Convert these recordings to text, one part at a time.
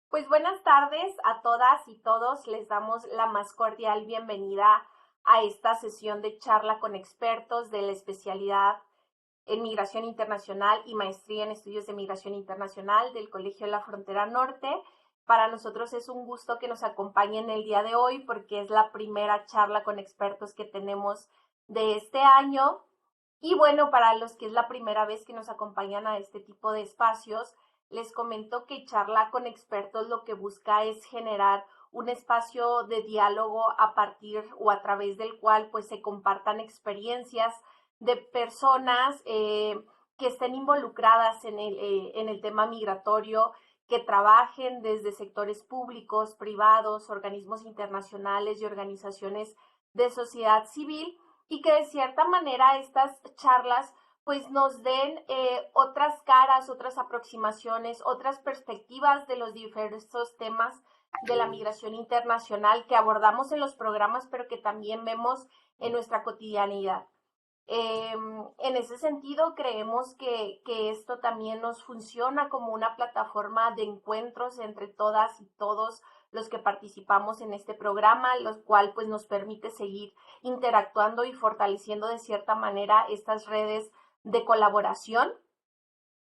Pues buenas tardes a todas y todos. Les damos la más cordial bienvenida a esta sesión de charla con expertos de la especialidad en Migración Internacional y Maestría en Estudios de Migración Internacional del Colegio de la Frontera Norte. Para nosotros es un gusto que nos acompañen el día de hoy porque es la primera charla con expertos que tenemos de este año. Y bueno, para los que es la primera vez que nos acompañan a este tipo de espacios, les comento que Charla con Expertos lo que busca es generar un espacio de diálogo a partir o a través del cual pues se compartan experiencias de personas que estén involucradas en el tema migratorio, que trabajen desde sectores públicos, privados, organismos internacionales y organizaciones de sociedad civil, y que de cierta manera estas charlas pues nos den otras caras, otras aproximaciones, otras perspectivas de los diversos temas de la migración internacional que abordamos en los programas, pero que también vemos en nuestra cotidianidad. En ese sentido, creemos que esto también nos funciona como una plataforma de encuentros entre todas y todos los que participamos en este programa, lo cual pues nos permite seguir interactuando y fortaleciendo de cierta manera estas redes de colaboración.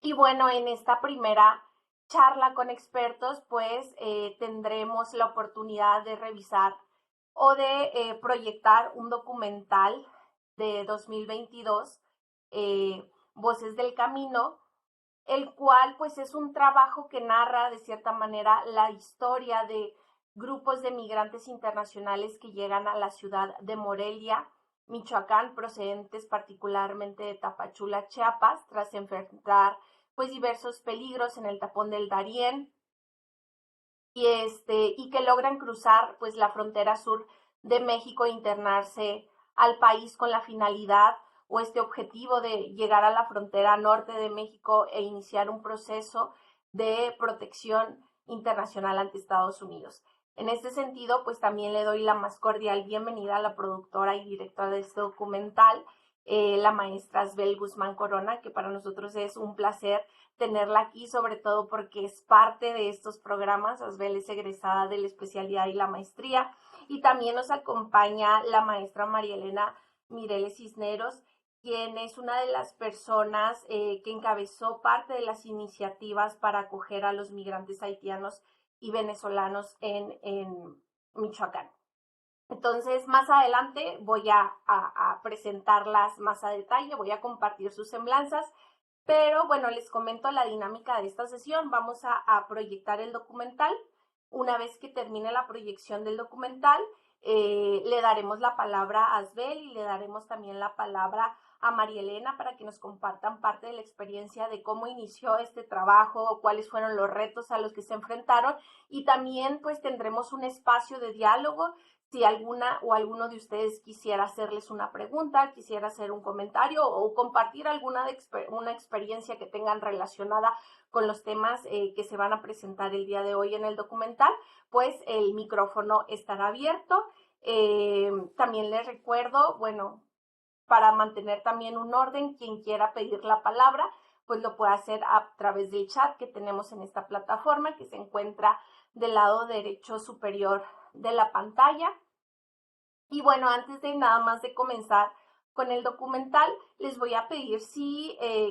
Y bueno, en esta primera charla con expertos, pues tendremos la oportunidad de revisar o de proyectar un documental de 2022, Voces del Camino, el cual pues es un trabajo que narra de cierta manera la historia de grupos de migrantes internacionales que llegan a la ciudad de Morelia, Michoacán, procedentes particularmente de Tapachula, Chiapas, tras enfrentar pues diversos peligros en el tapón del Darién, y que logran cruzar pues la frontera sur de México e internarse al país con la finalidad o este objetivo de llegar a la frontera norte de México e iniciar un proceso de protección internacional ante Estados Unidos. En este sentido, pues también le doy la más cordial bienvenida a la productora y directora de este documental, la maestra Asbel Guzmán Corona, que para nosotros es un placer tenerla aquí, sobre todo porque es parte de estos programas. Asbel es egresada de la especialidad y la maestría, y también nos acompaña la maestra María Elena Mireles Cisneros, quien es una de las personas que encabezó parte de las iniciativas para acoger a los migrantes haitianos y venezolanos en Michoacán. Entonces, más adelante voy a presentarlas más a detalle, voy a compartir sus semblanzas, pero bueno, les comento la dinámica de esta sesión. Vamos a proyectar el documental. Una vez que termine la proyección del documental, le daremos la palabra a Asbel y le daremos también la palabra a María Elena para que nos compartan parte de la experiencia de cómo inició este trabajo, cuáles fueron los retos a los que se enfrentaron, y también pues tendremos un espacio de diálogo. Si alguna o alguno de ustedes quisiera hacerles una pregunta, quisiera hacer un comentario o compartir una experiencia que tengan relacionada con los temas que se van a presentar el día de hoy en el documental, pues el micrófono estará abierto. También les recuerdo, bueno, para mantener también un orden, quien quiera pedir la palabra, pues lo puede hacer a través del chat que tenemos en esta plataforma, que se encuentra del lado derecho superior de la pantalla. Y bueno, antes de nada más de comenzar con el documental, les voy a pedir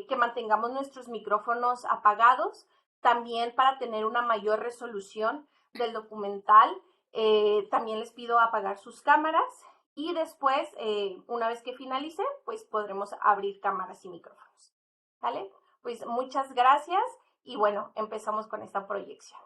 que mantengamos nuestros micrófonos apagados, también para tener una mayor resolución del documental. También les pido apagar sus cámaras, y después, una vez que finalice, pues podremos abrir cámaras y micrófonos. ¿Vale? Pues muchas gracias y bueno, empezamos con esta proyección.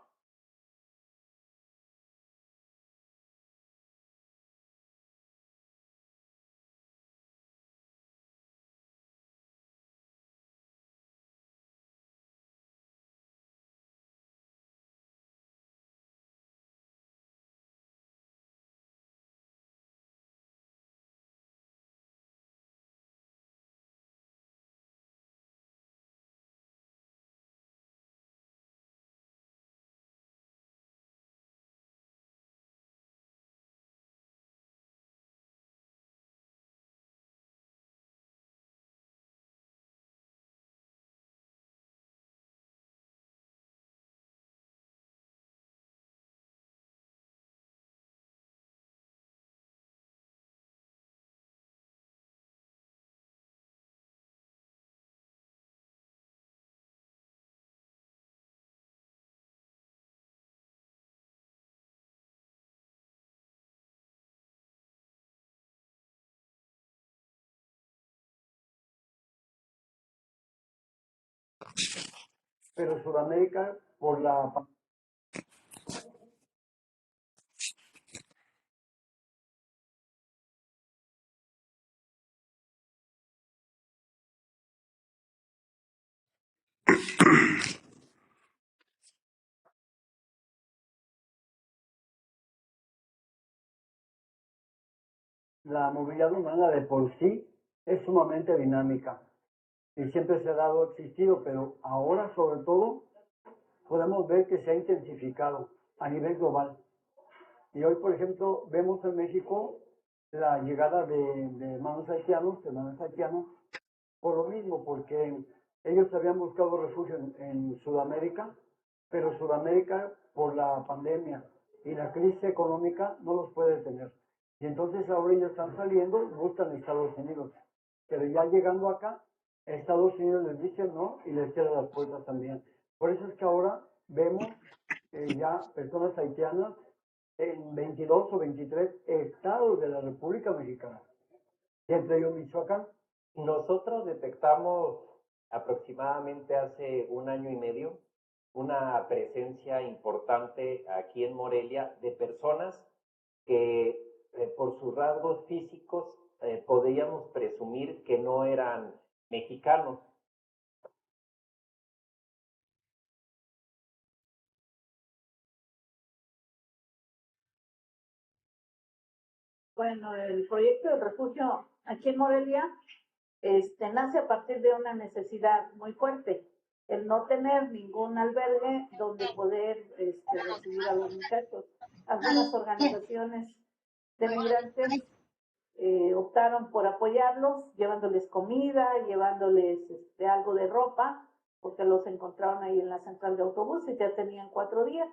pero Sudamérica por la movilidad humana de por sí es sumamente dinámica y siempre se ha dado existido, pero ahora sobre todo podemos ver que se ha intensificado a nivel global. Y hoy, por ejemplo, vemos en México la llegada de hermanos haitianos, por lo mismo, porque ellos habían buscado refugio en Sudamérica, pero Sudamérica por la pandemia y la crisis económica no los puede tener. Y entonces ahora ellos están saliendo, buscan Estados Unidos, pero ya llegando acá, Estados Unidos les dice no y les cierra las puertas también. Por eso es que ahora vemos ya personas haitianas en 22 o 23 estados de la República Mexicana, y entre ellos Michoacán. Nosotros detectamos aproximadamente hace un año y medio una presencia importante aquí en Morelia de personas que por sus rasgos físicos podíamos presumir que no eran mexicanos. Bueno, el proyecto de refugio aquí en Morelia nace a partir de una necesidad muy fuerte, el no tener ningún albergue donde poder recibir a los muchachos. Algunas organizaciones de migrantes optaron por apoyarlos, llevándoles comida, llevándoles algo de ropa, porque los encontraron ahí en la central de autobuses, ya tenían 4 días.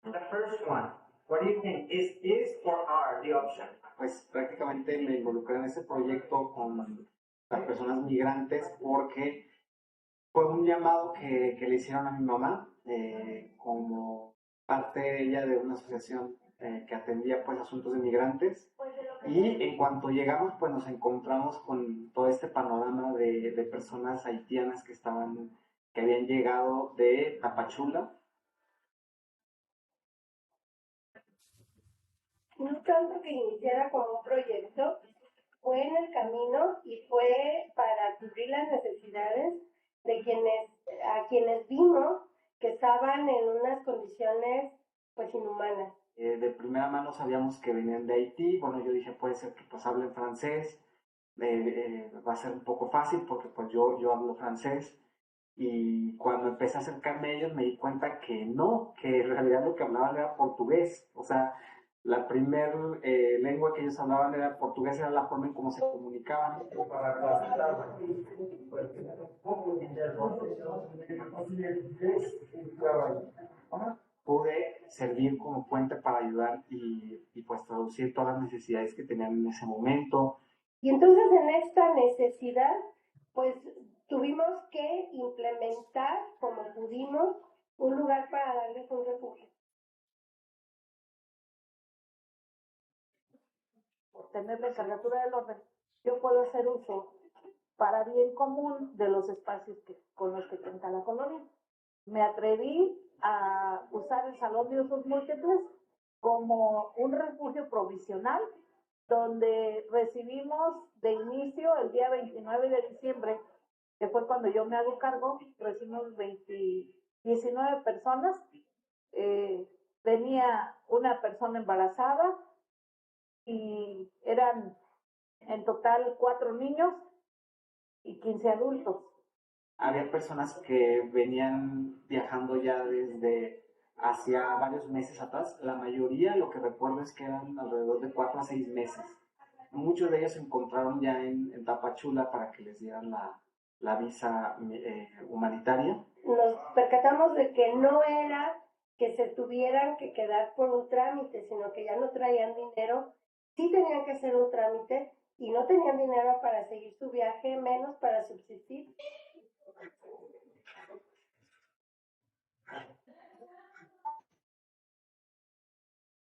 The first one, what do you think is or are the option? Pues prácticamente me involucré en ese proyecto con las personas migrantes porque fue un llamado que le hicieron a mi mamá como parte ella de una asociación que atendía pues asuntos de migrantes, y en cuanto llegamos pues nos encontramos con todo este panorama de personas haitianas que habían llegado de Tapachula. No tanto que iniciara como un proyecto, fue en el camino y fue para cubrir las necesidades de quienes vimos que estaban en unas condiciones pues inhumanas. De primera mano sabíamos que venían de Haití. Bueno, yo dije, puede ser que pues hablen francés, va a ser un poco fácil porque pues yo hablo francés. Y cuando empecé a acercarme a ellos me di cuenta que no, que en realidad lo que hablaban era portugués. O sea, la primera lengua que ellos hablaban era portugués, era la forma en cómo se comunicaban. Pude servir como puente para ayudar y pues traducir todas las necesidades que tenían en ese momento. Y entonces en esta necesidad, pues tuvimos que implementar como pudimos un lugar para darles un refugio. Por tener la encargatura del orden, yo puedo hacer uso para bien común de los espacios con los que cuenta la colonia. Me atreví a usar el Salón de Usos Múltiples como un refugio provisional donde recibimos de inicio el día 29 de diciembre, que fue cuando yo me hago cargo, recibimos 19 personas. Venía una persona embarazada y eran en total 4 niños y 15 adultos. Había personas que venían viajando ya desde hacia varios meses atrás. La mayoría, lo que recuerdo es que eran alrededor de 4 a 6 meses. Muchos de ellos se encontraron ya en Tapachula para que les dieran la visa humanitaria. Nos percatamos de que no era que se tuvieran que quedar por un trámite, sino que ya no traían dinero, sí tenían que hacer un trámite y no tenían dinero para seguir su viaje, menos para subsistir.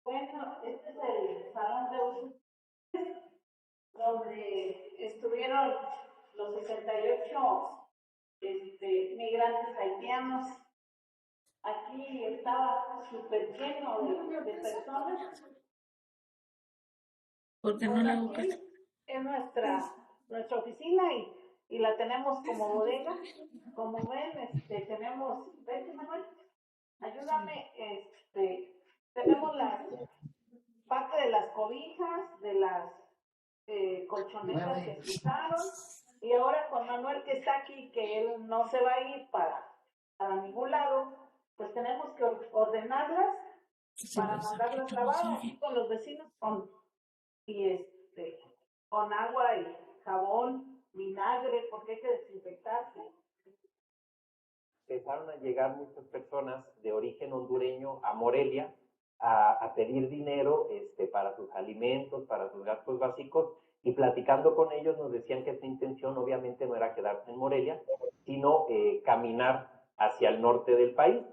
Bueno, este es el salón de usos donde estuvieron los 68 migrantes migrantes haitianos. Aquí estaba súper lleno de personas. ¿Por qué no Pues le hago aquí caso? es nuestra oficina y la tenemos como bodega. Como ven, tenemos, ¿ves, Manuel? Ayúdame, tenemos parte de las cobijas, de las colchonetas que se usaron, y ahora con Manuel que está aquí, que él no se va a ir para ningún lado, pues tenemos que ordenarlas para mandarlas lavadas aquí con los vecinos con agua y jabón, vinagre, porque hay que desinfectarse. Empezaron a llegar muchas personas de origen hondureño a Morelia a pedir dinero para sus alimentos, para sus gastos básicos, y platicando con ellos nos decían que su intención obviamente no era quedarse en Morelia, sino caminar hacia el norte del país,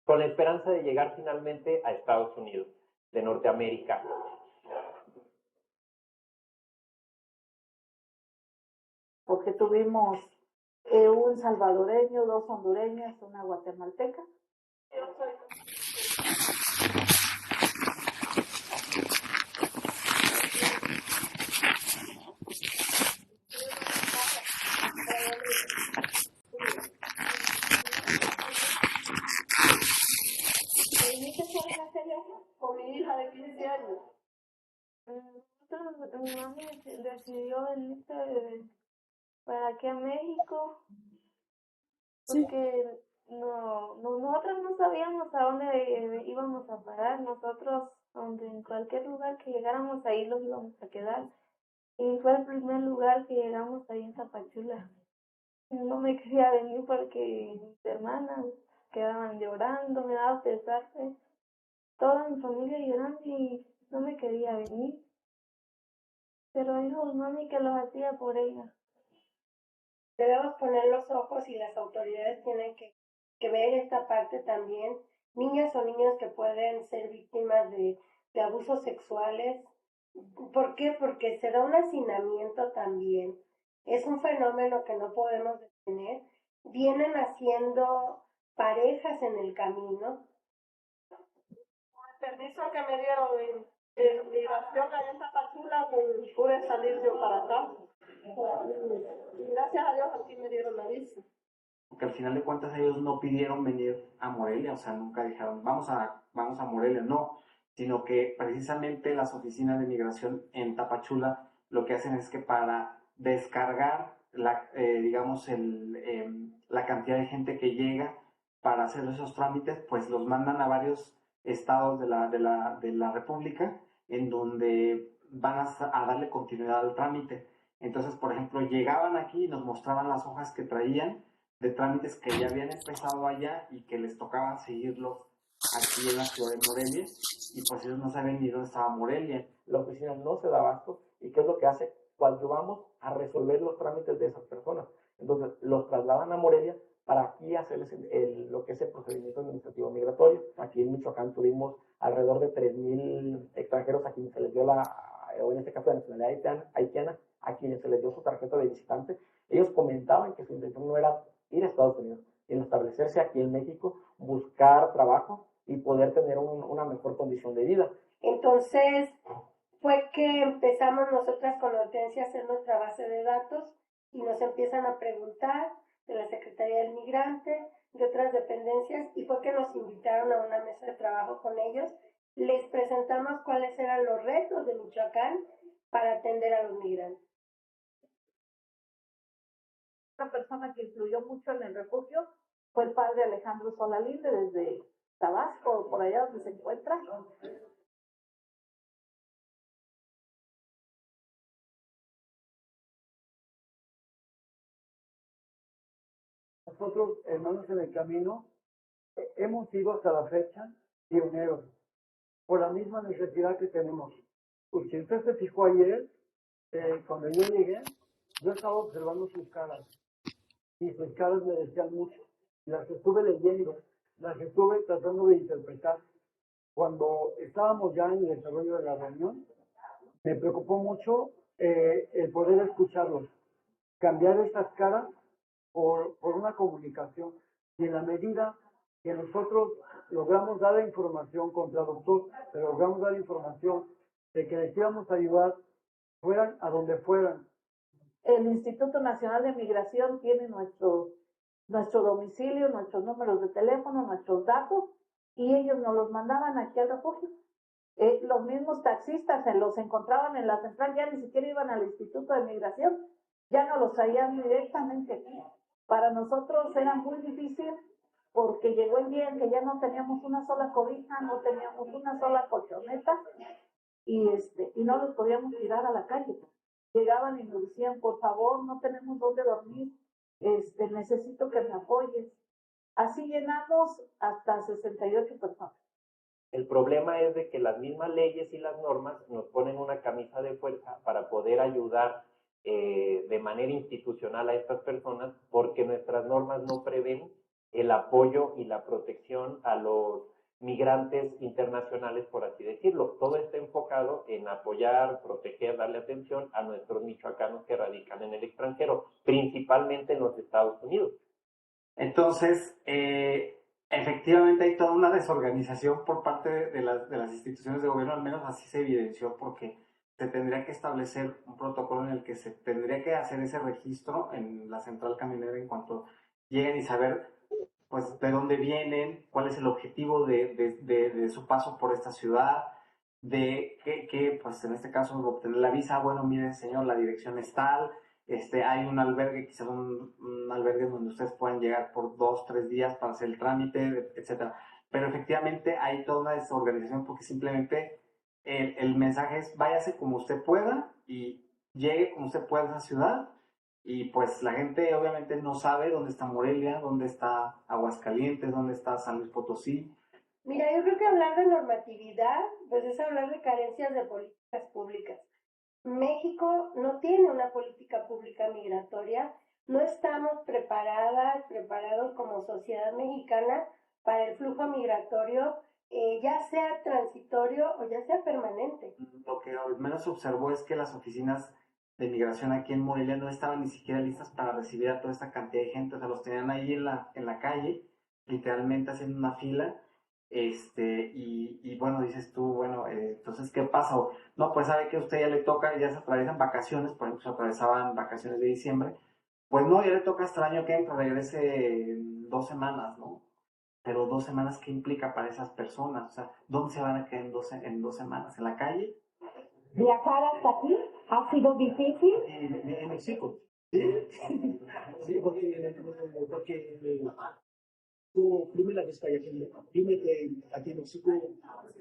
con la esperanza de llegar finalmente a Estados Unidos de Norteamérica. Porque tuvimos un salvadoreño, 2 hondureñas, una guatemalteca. Con mi hija de 15 años. Mi mami decidió venirse para aquí a México porque nosotros no sabíamos a dónde íbamos a parar. Nosotros, donde en cualquier lugar que llegáramos ahí los íbamos a quedar. Y fue el primer lugar que llegamos ahí en Tapachula. No me quería venir porque mis hermanas quedaban llorando, me daba pesar, toda mi familia llorando y no me quería venir. Pero dijo mami que los hacía por ella. Debemos poner los ojos y las autoridades tienen que ver esta parte también. Niñas o niños que pueden ser víctimas de abusos sexuales. ¿Por qué? Porque se da un hacinamiento también. Es un fenómeno que no podemos detener. Vienen haciendo parejas en el camino. El permiso que me dieron de migración allá en Tapachula, pude salir yo para acá. Y gracias a Dios aquí me dieron la visa. Porque al final de cuentas ellos no pidieron venir a Morelia, o sea, nunca dijeron, vamos a Morelia, no, sino que precisamente las oficinas de migración en Tapachula lo que hacen es que para descargar la cantidad de gente que llega para hacer esos trámites, pues los mandan a varios estados de la República en donde van a darle continuidad al trámite. Entonces, por ejemplo, llegaban aquí y nos mostraban las hojas que traían de trámites que ya habían empezado allá y que les tocaba seguirlos aquí en la ciudad de Morelia, y pues ellos no sabían ni dónde estaba Morelia. La oficina no se da abasto, y ¿qué es lo que hace? Cuando vamos a resolver los trámites de esas personas, entonces los trasladan a Morelia para aquí hacerles lo que es el procedimiento administrativo migratorio. Aquí en Michoacán tuvimos alrededor de 3,000 extranjeros a quienes se les dio o en este caso de nacionalidad haitiana, a quienes se les dio su tarjeta de visitante. Ellos comentaban que su intención no era ir a Estados Unidos, sino establecerse aquí en México, buscar trabajo y poder tener una mejor condición de vida. Entonces, fue que empezamos nosotras con Hortensia a hacer nuestra base de datos y nos empiezan a preguntar de la Secretaría del Migrante, de otras dependencias, y fue que nos invitaron a una mesa de trabajo con ellos. Les presentamos cuáles eran los retos de Michoacán para atender a los migrantes. Una persona que influyó mucho en el refugio fue el padre Alejandro Solalinde desde Tabasco, por allá donde se encuentra. Nosotros, hermanos en el camino, hemos sido hasta la fecha pioneros por la misma necesidad que tenemos. Pues si usted se fijó ayer, cuando yo llegué, yo estaba observando sus caras y sus caras me decían mucho. Las estuve leyendo, las estuve tratando de interpretar. Cuando estábamos ya en el desarrollo de la reunión, me preocupó mucho el poder escucharlos, cambiar estas caras por una comunicación. Y en la medida que nosotros logramos dar la información contra el doctor, pero logramos dar la información de que les íbamos a ayudar, fueran a donde fueran. El Instituto Nacional de Migración tiene nuestro domicilio, nuestros números de teléfono, nuestros datos, y ellos nos los mandaban aquí al refugio. Los mismos taxistas se los encontraban en la central, ya ni siquiera iban al Instituto de Migración, ya nos los traían directamente aquí. Para nosotros era muy difícil porque llegó el día en que ya no teníamos una sola cobija, no teníamos una sola colchoneta y no los podíamos tirar a la calle. Llegaban y nos decían, por favor, no tenemos dónde dormir, necesito que me apoyes. Así llenamos hasta 68 personas. El problema es de que las mismas leyes y las normas nos ponen una camisa de fuerza para poder ayudar de manera institucional a estas personas, porque nuestras normas no prevén el apoyo y la protección a los migrantes internacionales, por así decirlo. Todo está enfocado en apoyar, proteger, darle atención a nuestros michoacanos que radican en el extranjero, principalmente en los Estados Unidos. Entonces, efectivamente hay toda una desorganización por parte de las instituciones de gobierno, al menos así se evidenció, porque se tendría que establecer un protocolo en el que se tendría que hacer ese registro en la central camionera en cuanto lleguen y saber pues de dónde vienen, cuál es el objetivo de su paso por esta ciudad, de que pues en este caso obtener la visa. Bueno, miren señor, la dirección es tal, hay un albergue, quizás un albergue donde ustedes puedan llegar por 2-3 días para hacer el trámite, etcétera. Pero efectivamente hay toda una desorganización porque simplemente el mensaje es váyase como usted pueda y llegue como usted pueda a esa ciudad. Y pues la gente obviamente no sabe dónde está Morelia, dónde está Aguascalientes, dónde está San Luis Potosí. Mira, yo creo que hablar de normatividad, pues es hablar de carencias de políticas públicas. México no tiene una política pública migratoria, no estamos preparados como sociedad mexicana para el flujo migratorio, ya sea transitorio o ya sea permanente. Lo que al menos se observó es que las oficinas de migración aquí en Morelia no estaban ni siquiera listas para recibir a toda esta cantidad de gente, o sea, los tenían ahí en la calle, literalmente haciendo una fila, y bueno, dices tú, bueno, entonces, ¿qué pasa? No, pues sabe que a usted ya le toca, ya se atraviesan vacaciones, por ejemplo, se atravesaban vacaciones de diciembre, pues no, ya le toca hasta el año que entra, regrese en 2 semanas, ¿no? Pero 2 semanas, ¿qué implica para esas personas? O sea, ¿dónde se van a quedar en 2 semanas? ¿En la calle? ¿Viajar hasta aquí ha sido difícil? En México. Sí, porque como primera vez que hay aquí en México,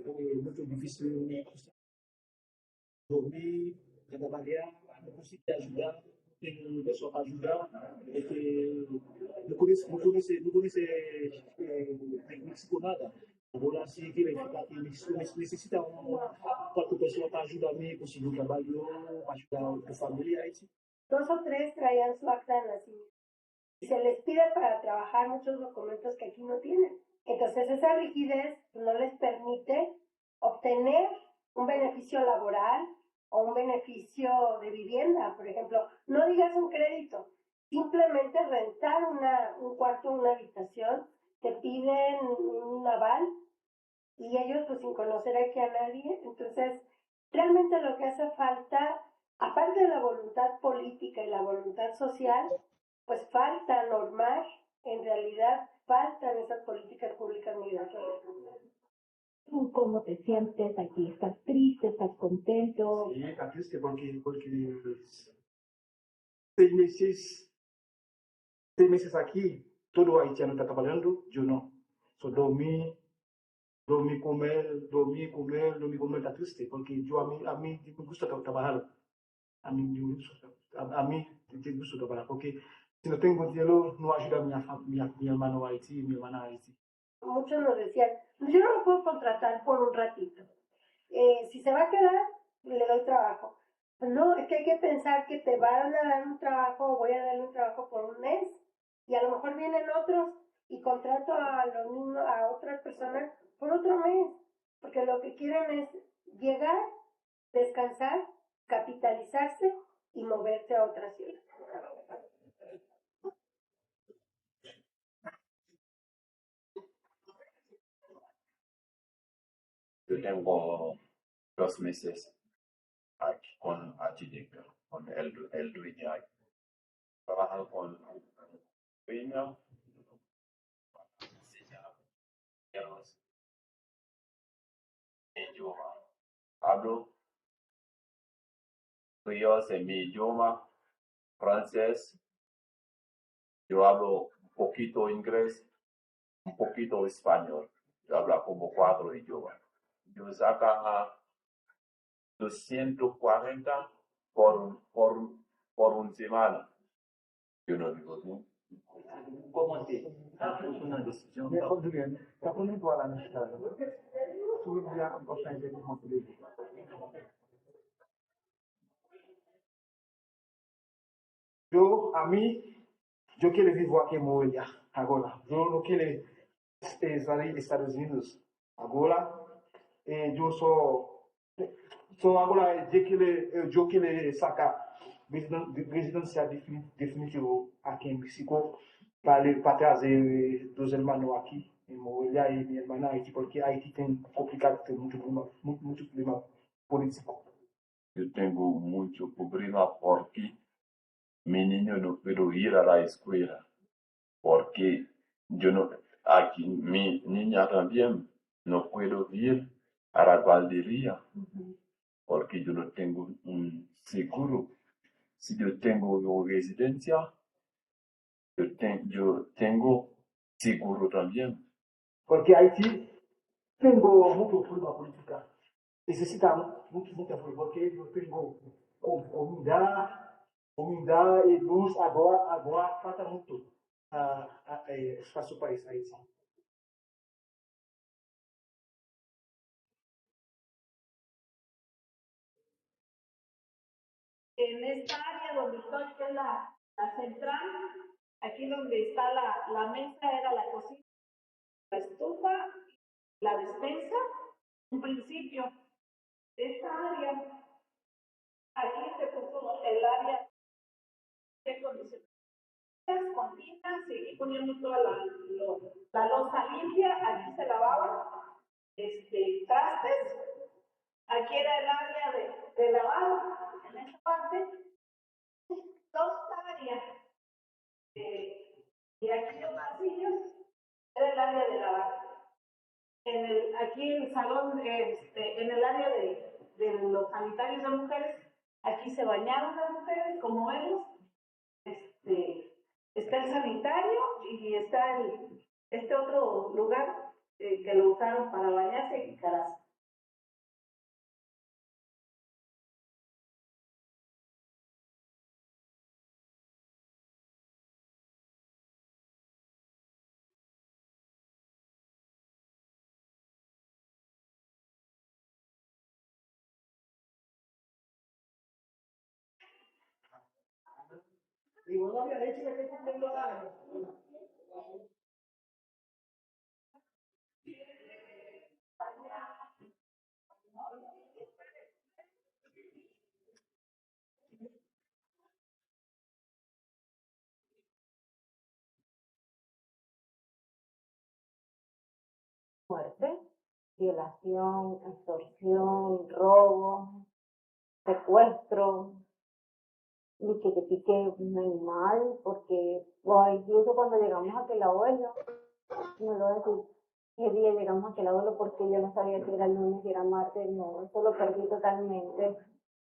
muy difícil dormir, de la manera, necesito ayudar, tengo eso para ayudar, no conoce México nada. Ahora sí que aquí necesita 4 personas para ayudarme, conseguir un trabajo, para ayudar a tu familia. 2 o 3 traían su acta de nacimiento y se les pide para trabajar muchos documentos que aquí no tienen. Entonces esa rigidez no les permite obtener un beneficio laboral o un beneficio de vivienda, por ejemplo. No digas un crédito, simplemente rentar un cuarto, una habitación, te piden un aval y ellos pues sin conocer aquí a nadie. Entonces realmente lo que hace falta, aparte de la voluntad política y la voluntad social, pues falta normar, en realidad faltan esas políticas públicas migratorias. ¿Tú cómo te sientes aquí? ¿Estás triste? ¿Estás contento? Sí, está triste porque 6 meses aquí, todo haitiano está trabajando, yo no. So, dormir, comer, está triste porque a mí me gusta trabajar. A mí me gusta trabajar porque si no tengo dinero, no ayuda a mi hermano a Haití, mi hermana a Haití. Muchos nos decían, yo no lo puedo contratar por un ratito. Si se va a quedar, le doy trabajo. Pues no, es que hay que pensar que te van a dar un trabajo o voy a darle un trabajo por un mes y a lo mejor vienen otros y contrato a otras personas por otro mes, porque lo que quieren es llegar, descansar, capitalizarse y moverse a otra ciudad. Yo tengo 2 meses aquí con HDP, con el dueño ahí. Trabajo con dueño, ellos, idioma. Hablo ellos en mi idioma, francés. Yo hablo un poquito inglés, un poquito español. Yo hablo como 4 idiomas. Yo saca 240 por una semana. Yo no digo, ¿no? ¿Cómo así? Es una decisión. Está poniendo a la necesidad. Tú ya vas a entender cómo te digo. Yo quiero vivir aquí en Morelia, ahora. Yo no quiero salir de Estados Unidos ahora. Yo agora, yo quiero sacar residencia definitiva aquí en México para trazer dos hermanos aquí en Morelia y mi hermana Haití, porque Haití tiene complicado, tiene mucho problema político. Yo tengo mucho problema porque mi niño no puede ir a la escuela. Porque yo no, aquí mi niña también no puedo ir a la guardería porque yo no tengo un seguro. Si yo tengo una residencia, yo tengo seguro también. Porque Haití tengo mucho problema política. Necesita mucha apoyo porque yo tengo comida y luz, agua falta mucho a espacio país Haití. En esta área donde estoy, que es la central, aquí donde está la mesa, era la cocina, la estufa, la despensa. En principio, esta área, aquí se puso el área de condiciones continuas, seguí poniendo toda la loza limpia, aquí se lavaba, trastes, aquí era el área de lavado, en esta parte, dos áreas, y aquí los pasillos, era el área de lavado. Aquí el salón, en el área de los sanitarios de mujeres, aquí se bañaron las mujeres, como vemos, está el sanitario y está este otro lugar que lo usaron para bañarse y cararse. Y vos no habías dicho que estoy cumpliendo años. Muerte, violación, extorsión, robo, secuestro, y que te pique un animal, porque incluso cuando llegamos a aquel abuelo, me lo decir, qué día llegamos a aquel abuelo porque yo no sabía que era lunes y era martes, no, eso lo perdí totalmente.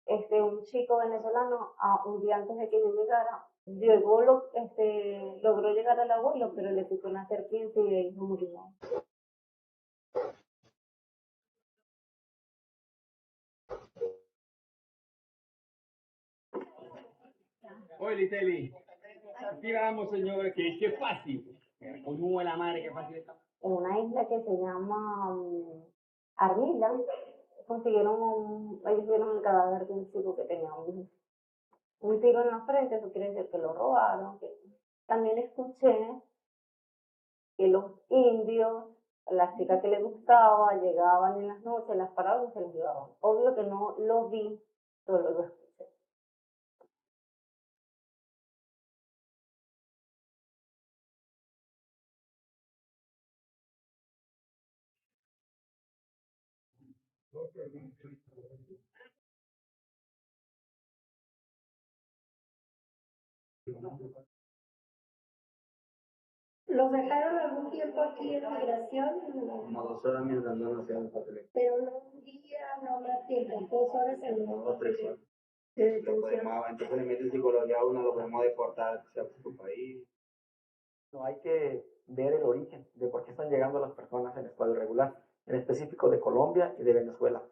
Un chico venezolano, un día antes de que yo llegara, logró llegar al abuelo, pero le picó una serpiente y ahí murió. Oi, Liteli. Aquí vamos, señores, que fácil. Coño de la madre, que fácil está. En una isla que se llama Armilla, ellos vieron el cadáver de un chico que tenía un tiro en la frente, eso quiere decir que lo robaron. También escuché que los indios, las chicas que les gustaba, llegaban en las noches, las paraban y se los llevaban. Obvio que no lo vi, solo lo escuché. ¿Los dejaron algún tiempo aquí en migración? Como 2 horas mientras no nos hacían papel. Pero no un día, no más tiempo, 2 horas en No, 3 horas. de Lo detención. podemos, entonces le meten psicología a uno, lo podemos deportar hacia su país. No hay que ver el origen de por qué están llegando las personas en estado irregular, en específico de Colombia y de Venezuela.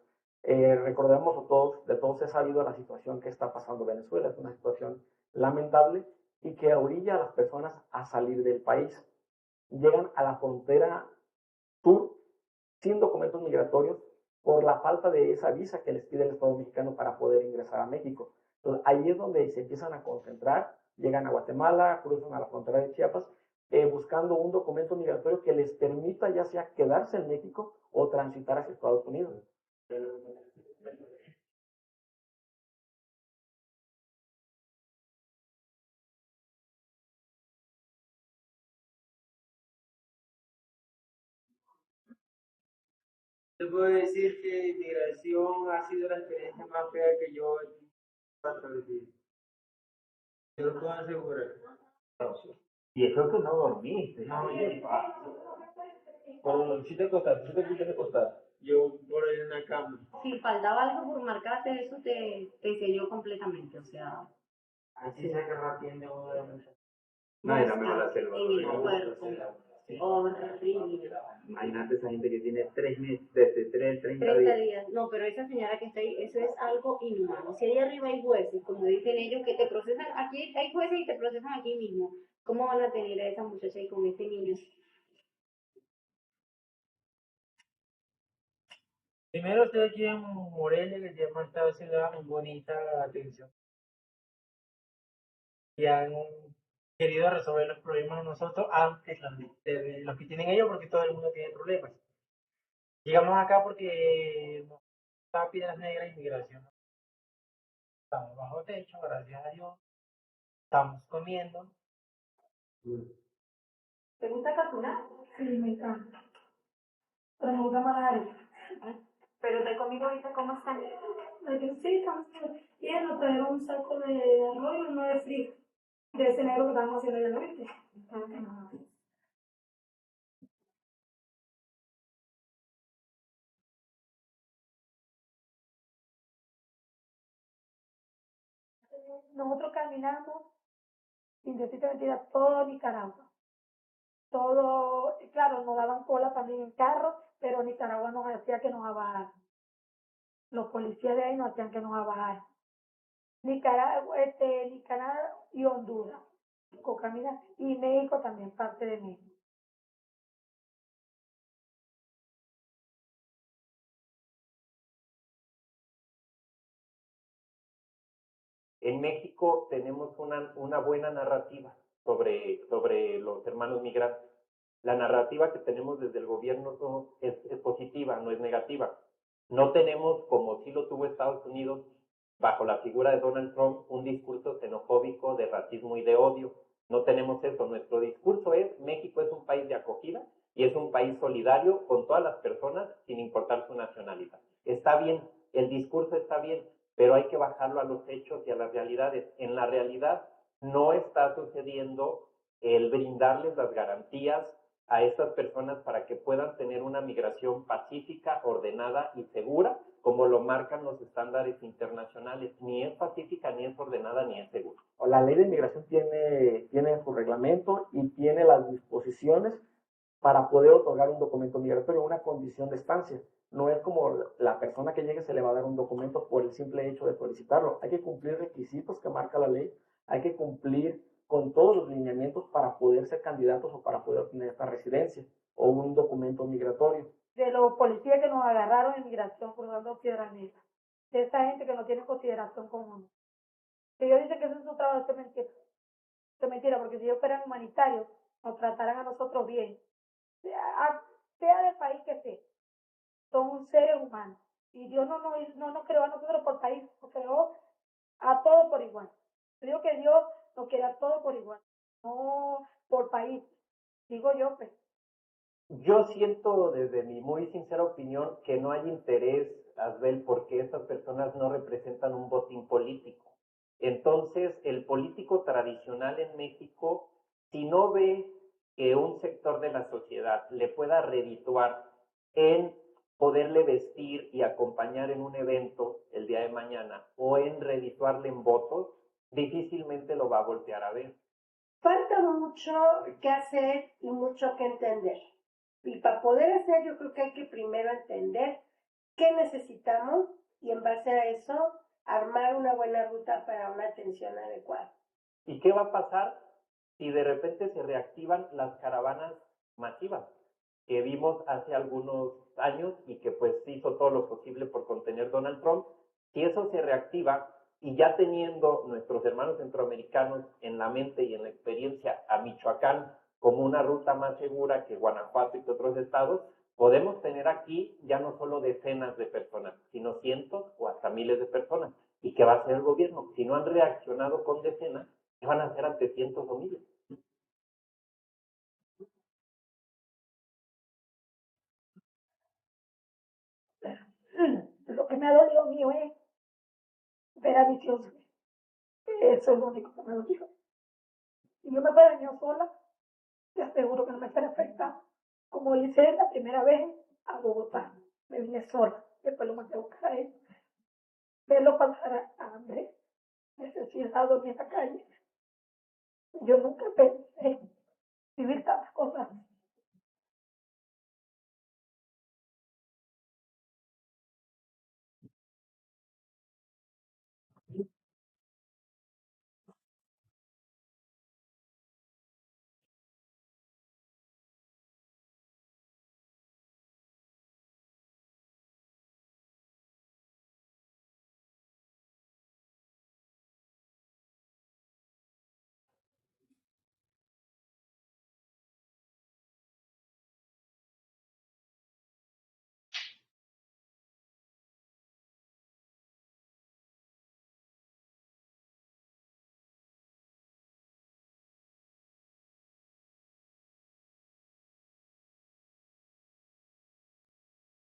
Recordemos de todos es sabido la situación que está pasando Venezuela, es una situación lamentable y que orilla a las personas a salir del país. Llegan a la frontera sur sin documentos migratorios por la falta de esa visa que les pide el Estado mexicano para poder ingresar a México. Entonces, ahí es donde se empiezan a concentrar, llegan a Guatemala, cruzan a la frontera de Chiapas, buscando un documento migratorio que les permita ya sea quedarse en México o transitar hacia Estados Unidos. Te puedo decir que inmigración ha sido la experiencia más fea que yo he atravesado. Te lo puedo asegurar. Y eso que no dormiste. No, Pero si te acostaste, si te fuiste a acostar. yo por ahí en la cama. Si faltaba algo por marcarte, eso te selló completamente, o sea. Así se atiende uno de los. No, era mejor la selva. En el cuerpo. Horrible. Imagínate esa gente que tiene 3 meses, desde 30 30 días. días. No, pero esa señora que está ahí, eso es algo inhumano. Si ahí arriba hay jueces, como dicen ellos, que te procesan, aquí hay jueces y te procesan aquí mismo. ¿Cómo van a tener a esa muchacha ahí con este niño? Primero estoy aquí en Morelia, que se llama esta ciudad muy bonita, la atención. Y han querido resolver los problemas de nosotros antes de los que tienen ellos, porque todo el mundo tiene problemas. Llegamos acá porque nos está Piedras Negras Inmigración. Estamos bajo techo, gracias a Dios. Estamos comiendo. ¿Te gusta cocinar? Sí, me encanta. Pero me gusta más la arepa. Pero te conmigo ahorita, ¿cómo están? Sí, estamos bien. Nos trajeron un saco de arroz y uno de frijol. De ese negro que estábamos haciendo ya, ¿lo viste? Nosotros caminamos, sin decirte mentira, todo Nicaragua. Todo, claro, nos daban cola también en carro, pero Nicaragua nos hacía que nos bajar. Los policías de ahí nos hacían que nos bajar. Nicaragua y Honduras, caminar, y México también, parte de México. En México tenemos una buena narrativa sobre los hermanos migrantes. La narrativa que tenemos desde el gobierno es positiva, no es negativa. No tenemos, como sí lo tuvo Estados Unidos, bajo la figura de Donald Trump, un discurso xenofóbico de racismo y de odio. No tenemos eso. Nuestro discurso es: México es un país de acogida y es un país solidario con todas las personas sin importar su nacionalidad. Está bien, el discurso está bien, pero hay que bajarlo a los hechos y a las realidades. En la realidad no está sucediendo el brindarles las garantías a estas personas para que puedan tener una migración pacífica, ordenada y segura, como lo marcan los estándares internacionales. Ni es pacífica, ni es ordenada, ni es segura. La ley de inmigración tiene su reglamento y tiene las disposiciones para poder otorgar un documento migratorio, una condición de estancia. No es como la persona que llegue se le va a dar un documento por el simple hecho de solicitarlo. Hay que cumplir requisitos que marca la ley, hay que cumplir con todos los lineamientos para poder ser candidatos o para poder obtener esta residencia o un documento migratorio. De los policías que nos agarraron en migración cruzando Piedras Negras, de esa gente que no tiene consideración con uno. Que ellos dicen que eso es su trabajo, es mentira. Es mentira, porque si ellos fueran humanitarios, nos trataran a nosotros bien. Sea del país que sea, son seres humanos. Y Dios no nos creó a nosotros por país, nos creó a todos por igual. Yo digo que Dios nos quiere a todos por igual, no por país. Digo yo, pues. Yo siento, desde mi muy sincera opinión, que no hay interés Asbel, porque estas personas no representan un botín político. Entonces, el político tradicional en México, si no ve que un sector de la sociedad le pueda redituar en poderle vestir y acompañar en un evento el día de mañana o en redituarle en votos, difícilmente lo va a voltear a ver. Falta mucho que hacer y mucho que entender. Y para poder hacer, yo creo que hay que primero entender qué necesitamos y en base a eso armar una buena ruta para una atención adecuada. ¿Y qué va a pasar si de repente se reactivan las caravanas masivas que vimos hace algunos años y que pues hizo todo lo posible por contener Donald Trump? Si eso se reactiva y ya teniendo nuestros hermanos centroamericanos en la mente y en la experiencia a Michoacán como una ruta más segura que Guanajuato y que otros estados, podemos tener aquí ya no solo decenas de personas, sino cientos o hasta miles de personas. ¿Y qué va a hacer el gobierno? Si no han reaccionado con decenas, ¿qué van a hacer ante cientos o miles? Lo que me ha dolido mío es ver a mis hijos. Eso es lo único que me dolió. Si yo me fuera yo sola, te aseguro que no me estaría afectando. Como hice la primera vez a Bogotá, me vine sola, después lo mandé a buscar a él. Verlo pasar a hambre, necesidad, dormir en la calle. Yo nunca pensé vivir tantas cosas.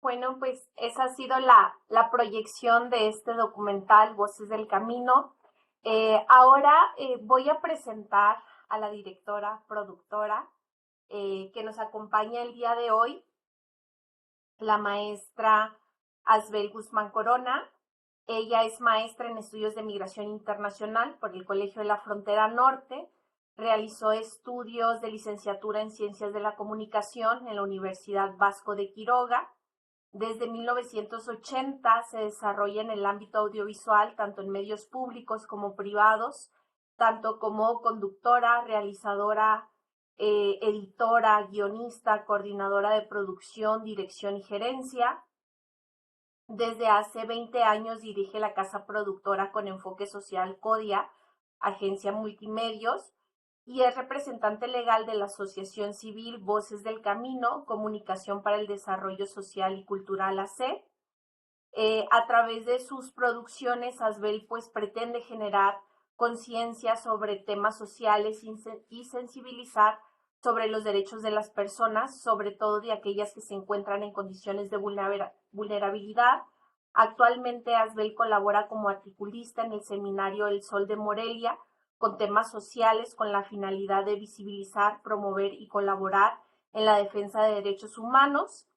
Bueno, pues esa ha sido la proyección de este documental, Voces del Camino. Ahora voy a presentar a la directora, productora, que nos acompaña el día de hoy, la maestra Asbel Guzmán Corona. Ella es maestra en estudios de migración internacional por el Colegio de la Frontera Norte. Realizó estudios de licenciatura en Ciencias de la Comunicación en la Universidad Vasco de Quiroga. Desde 1980 se desarrolla en el ámbito audiovisual, tanto en medios públicos como privados, tanto como conductora, realizadora, editora, guionista, coordinadora de producción, dirección y gerencia. Desde hace 20 años dirige la casa productora con enfoque social CODIA, agencia multimedios, y es representante legal de la Asociación Civil Voces del Camino, Comunicación para el Desarrollo Social y Cultural AC. A través de sus producciones, Asbel pues pretende generar conciencia sobre temas sociales y sensibilizar sobre los derechos de las personas, sobre todo de aquellas que se encuentran en condiciones de vulnerabilidad. Actualmente Asbel colabora como articulista en el seminario El Sol de Morelia, con temas sociales con la finalidad de visibilizar, promover y colaborar en la defensa de derechos humanos.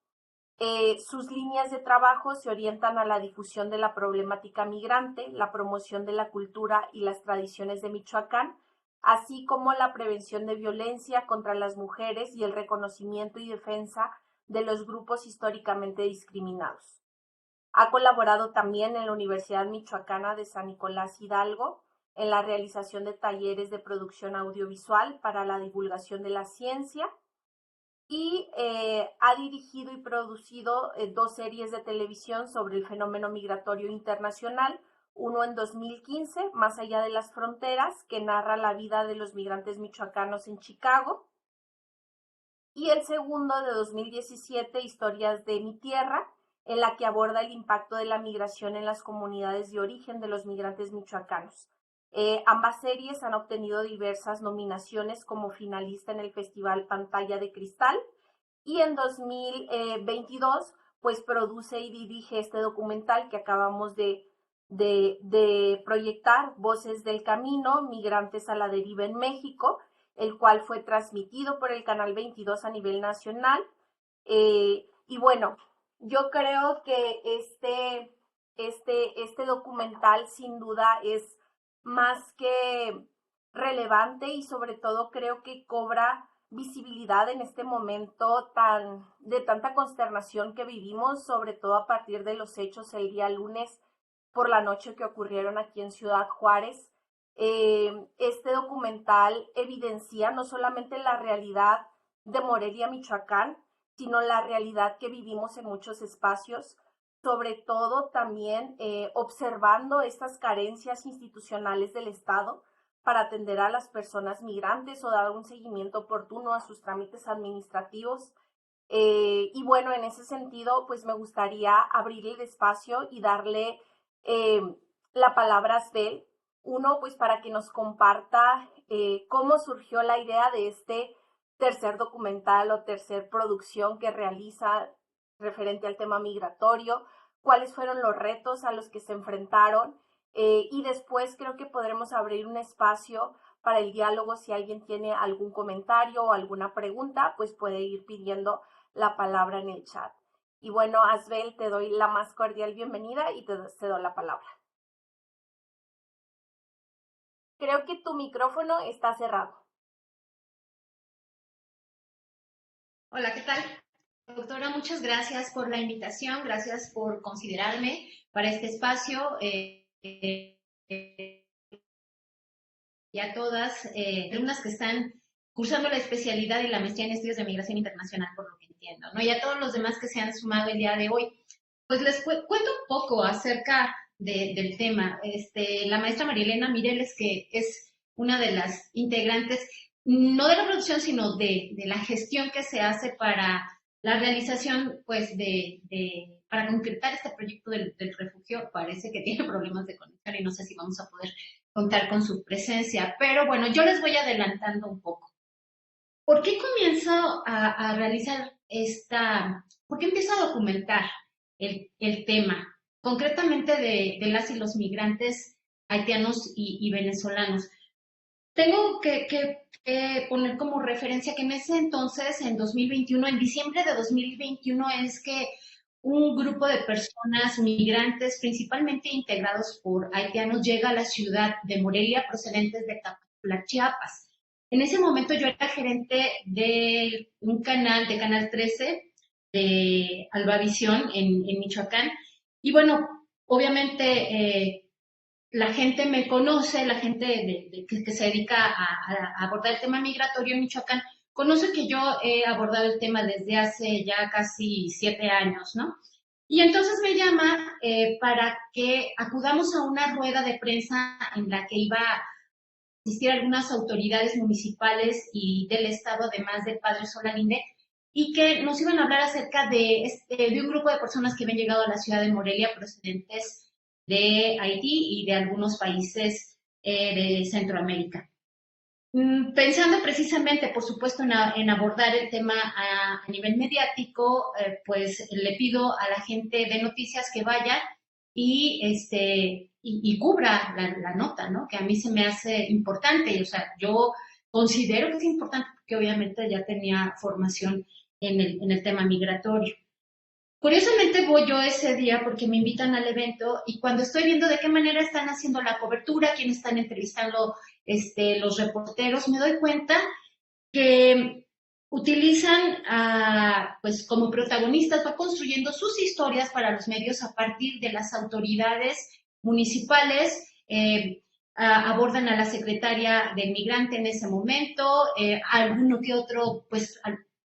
Sus líneas de trabajo se orientan a la difusión de la problemática migrante, la promoción de la cultura y las tradiciones de Michoacán, así como la prevención de violencia contra las mujeres y el reconocimiento y defensa de los grupos históricamente discriminados. Ha colaborado también en la Universidad Michoacana de San Nicolás Hidalgo, en la realización de talleres de producción audiovisual para la divulgación de la ciencia y ha dirigido y producido 2 series de televisión sobre el fenómeno migratorio internacional, uno en 2015, Más allá de las fronteras, que narra la vida de los migrantes michoacanos en Chicago, y el segundo de 2017, Historias de mi tierra, en la que aborda el impacto de la migración en las comunidades de origen de los migrantes michoacanos. Ambas series han obtenido diversas nominaciones como finalista en el Festival Pantalla de Cristal y en 2022 pues produce y dirige este documental que acabamos de proyectar, Voces del Camino, Migrantes a la Deriva en México, el cual fue transmitido por el Canal 22 a nivel nacional. Y bueno, yo creo que este documental sin duda es más que relevante y sobre todo creo que cobra visibilidad en este momento de tanta consternación que vivimos, sobre todo a partir de los hechos el día lunes por la noche que ocurrieron aquí en Ciudad Juárez. Este documental evidencia no solamente la realidad de Morelia, Michoacán, sino la realidad que vivimos en muchos espacios, sobre todo también observando estas carencias institucionales del Estado para atender a las personas migrantes o dar un seguimiento oportuno a sus trámites administrativos. Y bueno, en ese sentido, pues me gustaría abrir el espacio y darle la palabra a Asbel, uno, pues para que nos comparta cómo surgió la idea de este tercer documental o tercer producción que realiza referente al tema migratorio, cuáles fueron los retos a los que se enfrentaron, y después creo que podremos abrir un espacio para el diálogo. Si alguien tiene algún comentario o alguna pregunta, pues puede ir pidiendo la palabra en el chat. Y bueno, Asbel, te doy la más cordial bienvenida y te cedo la palabra. Creo que tu micrófono está cerrado. Hola, ¿qué tal? Doctora, muchas gracias por la invitación, gracias por considerarme para este espacio. Y a todas, alumnas que están cursando la especialidad y la maestría en estudios de migración internacional, por lo que entiendo, ¿no? Y a todos los demás que se han sumado el día de hoy, pues les cuento un poco acerca del tema. La maestra María Elena Mireles, que es una de las integrantes, no de la producción, sino de la gestión que se hace para la realización, pues, para concretar este proyecto del refugio, parece que tiene problemas de conexión y no sé si vamos a poder contar con su presencia. Pero bueno, yo les voy adelantando un poco. ¿Por qué comienzo a realizar por qué empiezo a documentar el tema, concretamente de las y los migrantes haitianos y venezolanos? Tengo que poner como referencia que en ese entonces, en 2021, en diciembre de 2021, es que un grupo de personas migrantes, principalmente integrados por haitianos, llega a la ciudad de Morelia procedentes de Tapachula, Chiapas. En ese momento yo era gerente de un canal, de Canal 13, de Albavisión en Michoacán. Y bueno, obviamente la gente me conoce, la gente que se dedica a abordar el tema migratorio en Michoacán, conoce que yo he abordado el tema desde hace ya casi 7 años, ¿no? Y entonces me llama para que acudamos a una rueda de prensa en la que iba a asistir algunas autoridades municipales y del Estado, además del padre Solalinde, y que nos iban a hablar acerca de un grupo de personas que habían llegado a la ciudad de Morelia procedentes de Haití y de algunos países de Centroamérica. Pensando precisamente, por supuesto, en abordar el tema a nivel mediático, pues le pido a la gente de noticias que vaya y cubra la nota, ¿no? Que a mí se me hace importante. O sea, yo considero que es importante porque obviamente ya tenía formación en el tema migratorio. Curiosamente voy yo ese día porque me invitan al evento y cuando estoy viendo de qué manera están haciendo la cobertura, quién están entrevistando los reporteros, me doy cuenta que utilizan pues como protagonistas, va construyendo sus historias para los medios a partir de las autoridades municipales, abordan a la secretaria del migrante en ese momento, alguno que otro pues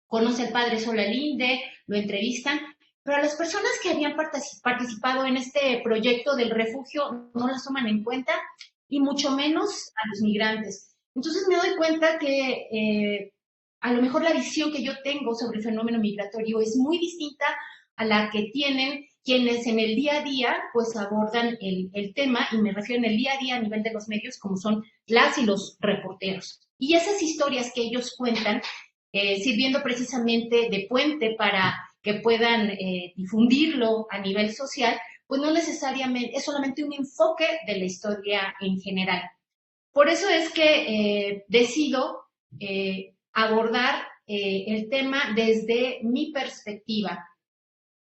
conoce al padre Solalinde, lo entrevistan, pero a las personas que habían participado en este proyecto del refugio no las toman en cuenta y mucho menos a los migrantes. Entonces me doy cuenta que a lo mejor la visión que yo tengo sobre el fenómeno migratorio es muy distinta a la que tienen quienes en el día a día pues abordan el tema, y me refiero en el día a día a nivel de los medios, como son las y los reporteros. Y esas historias que ellos cuentan, sirviendo precisamente de puente para que puedan difundirlo a nivel social, pues no necesariamente, es solamente un enfoque de la historia en general. Por eso es que decido abordar el tema desde mi perspectiva,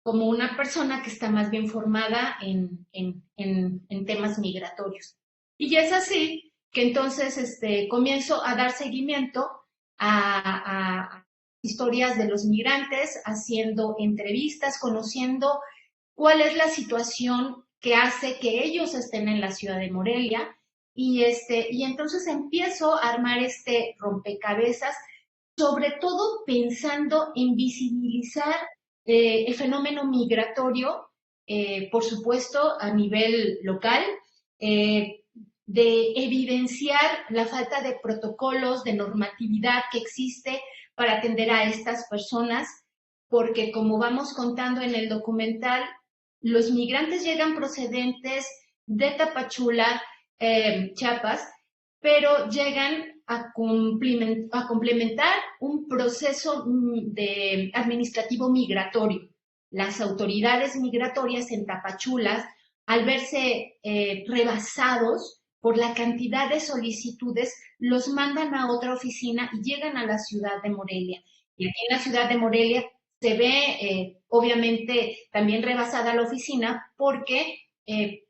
como una persona que está más bien formada en temas migratorios. Y es así que entonces comienzo a dar seguimiento a historias de los migrantes, haciendo entrevistas, conociendo cuál es la situación que hace que ellos estén en la ciudad de Morelia, y entonces empiezo a armar este rompecabezas, sobre todo pensando en visibilizar el fenómeno migratorio, por supuesto, a nivel local, de evidenciar la falta de protocolos, de normatividad que existe para atender a estas personas, porque como vamos contando en el documental, los migrantes llegan procedentes de Tapachula, Chiapas, pero llegan a complementar un proceso administrativo migratorio. Las autoridades migratorias en Tapachula, al verse rebasados por la cantidad de solicitudes, los mandan a otra oficina y llegan a la ciudad de Morelia. Y aquí en la ciudad de Morelia se ve, obviamente, también rebasada la oficina porque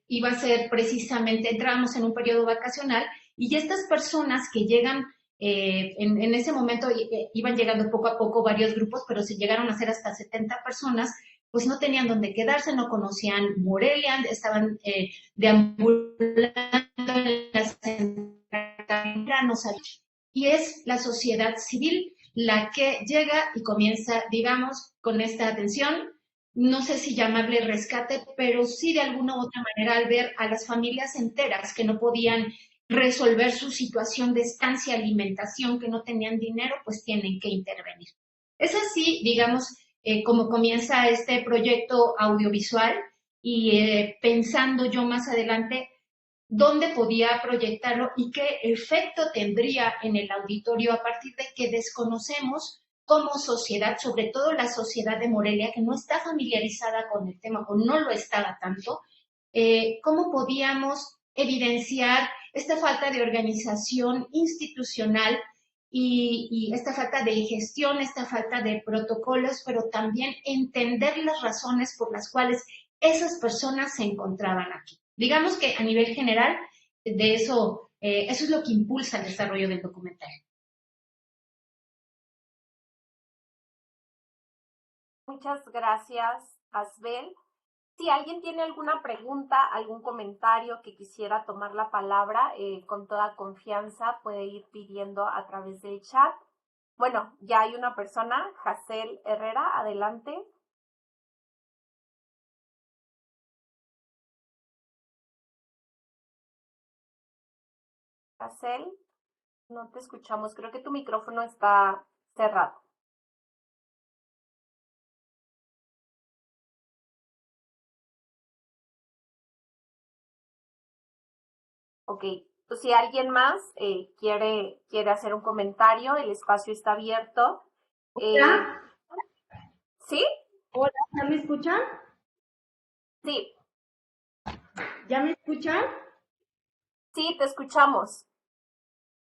iba a ser precisamente, entrábamos en un periodo vacacional y estas personas que llegan, en ese momento iban llegando poco a poco varios grupos, pero se llegaron a ser hasta 70 personas, pues no tenían dónde quedarse, no conocían Morelia, estaban deambulando en las no sabían. Y es la sociedad civil la que llega y comienza, digamos, con esta atención, no sé si llamarle rescate, pero sí de alguna u otra manera, al ver a las familias enteras que no podían resolver su situación de estancia, alimentación, que no tenían dinero, pues tienen que intervenir. Es así, digamos, como comienza este proyecto audiovisual y pensando yo más adelante dónde podía proyectarlo y qué efecto tendría en el auditorio a partir de que desconocemos como sociedad, sobre todo la sociedad de Morelia, que no está familiarizada con el tema o no lo estaba tanto, cómo podíamos evidenciar esta falta de organización institucional y esta falta de gestión, esta falta de protocolos, pero también entender las razones por las cuales esas personas se encontraban aquí. Digamos que a nivel general, de eso es lo que impulsa el desarrollo del documental. Muchas gracias, Asbel. Si alguien tiene alguna pregunta, algún comentario que quisiera tomar la palabra, con toda confianza puede ir pidiendo a través del chat. Bueno, ya hay una persona, Jacel Herrera, adelante. Jacel, no te escuchamos, creo que tu micrófono está cerrado. Ok, pues si alguien más quiere hacer un comentario, el espacio está abierto. Hola. ¿Sí? Hola, ¿ya me escuchan? Sí. ¿Ya me escuchan? Sí, te escuchamos.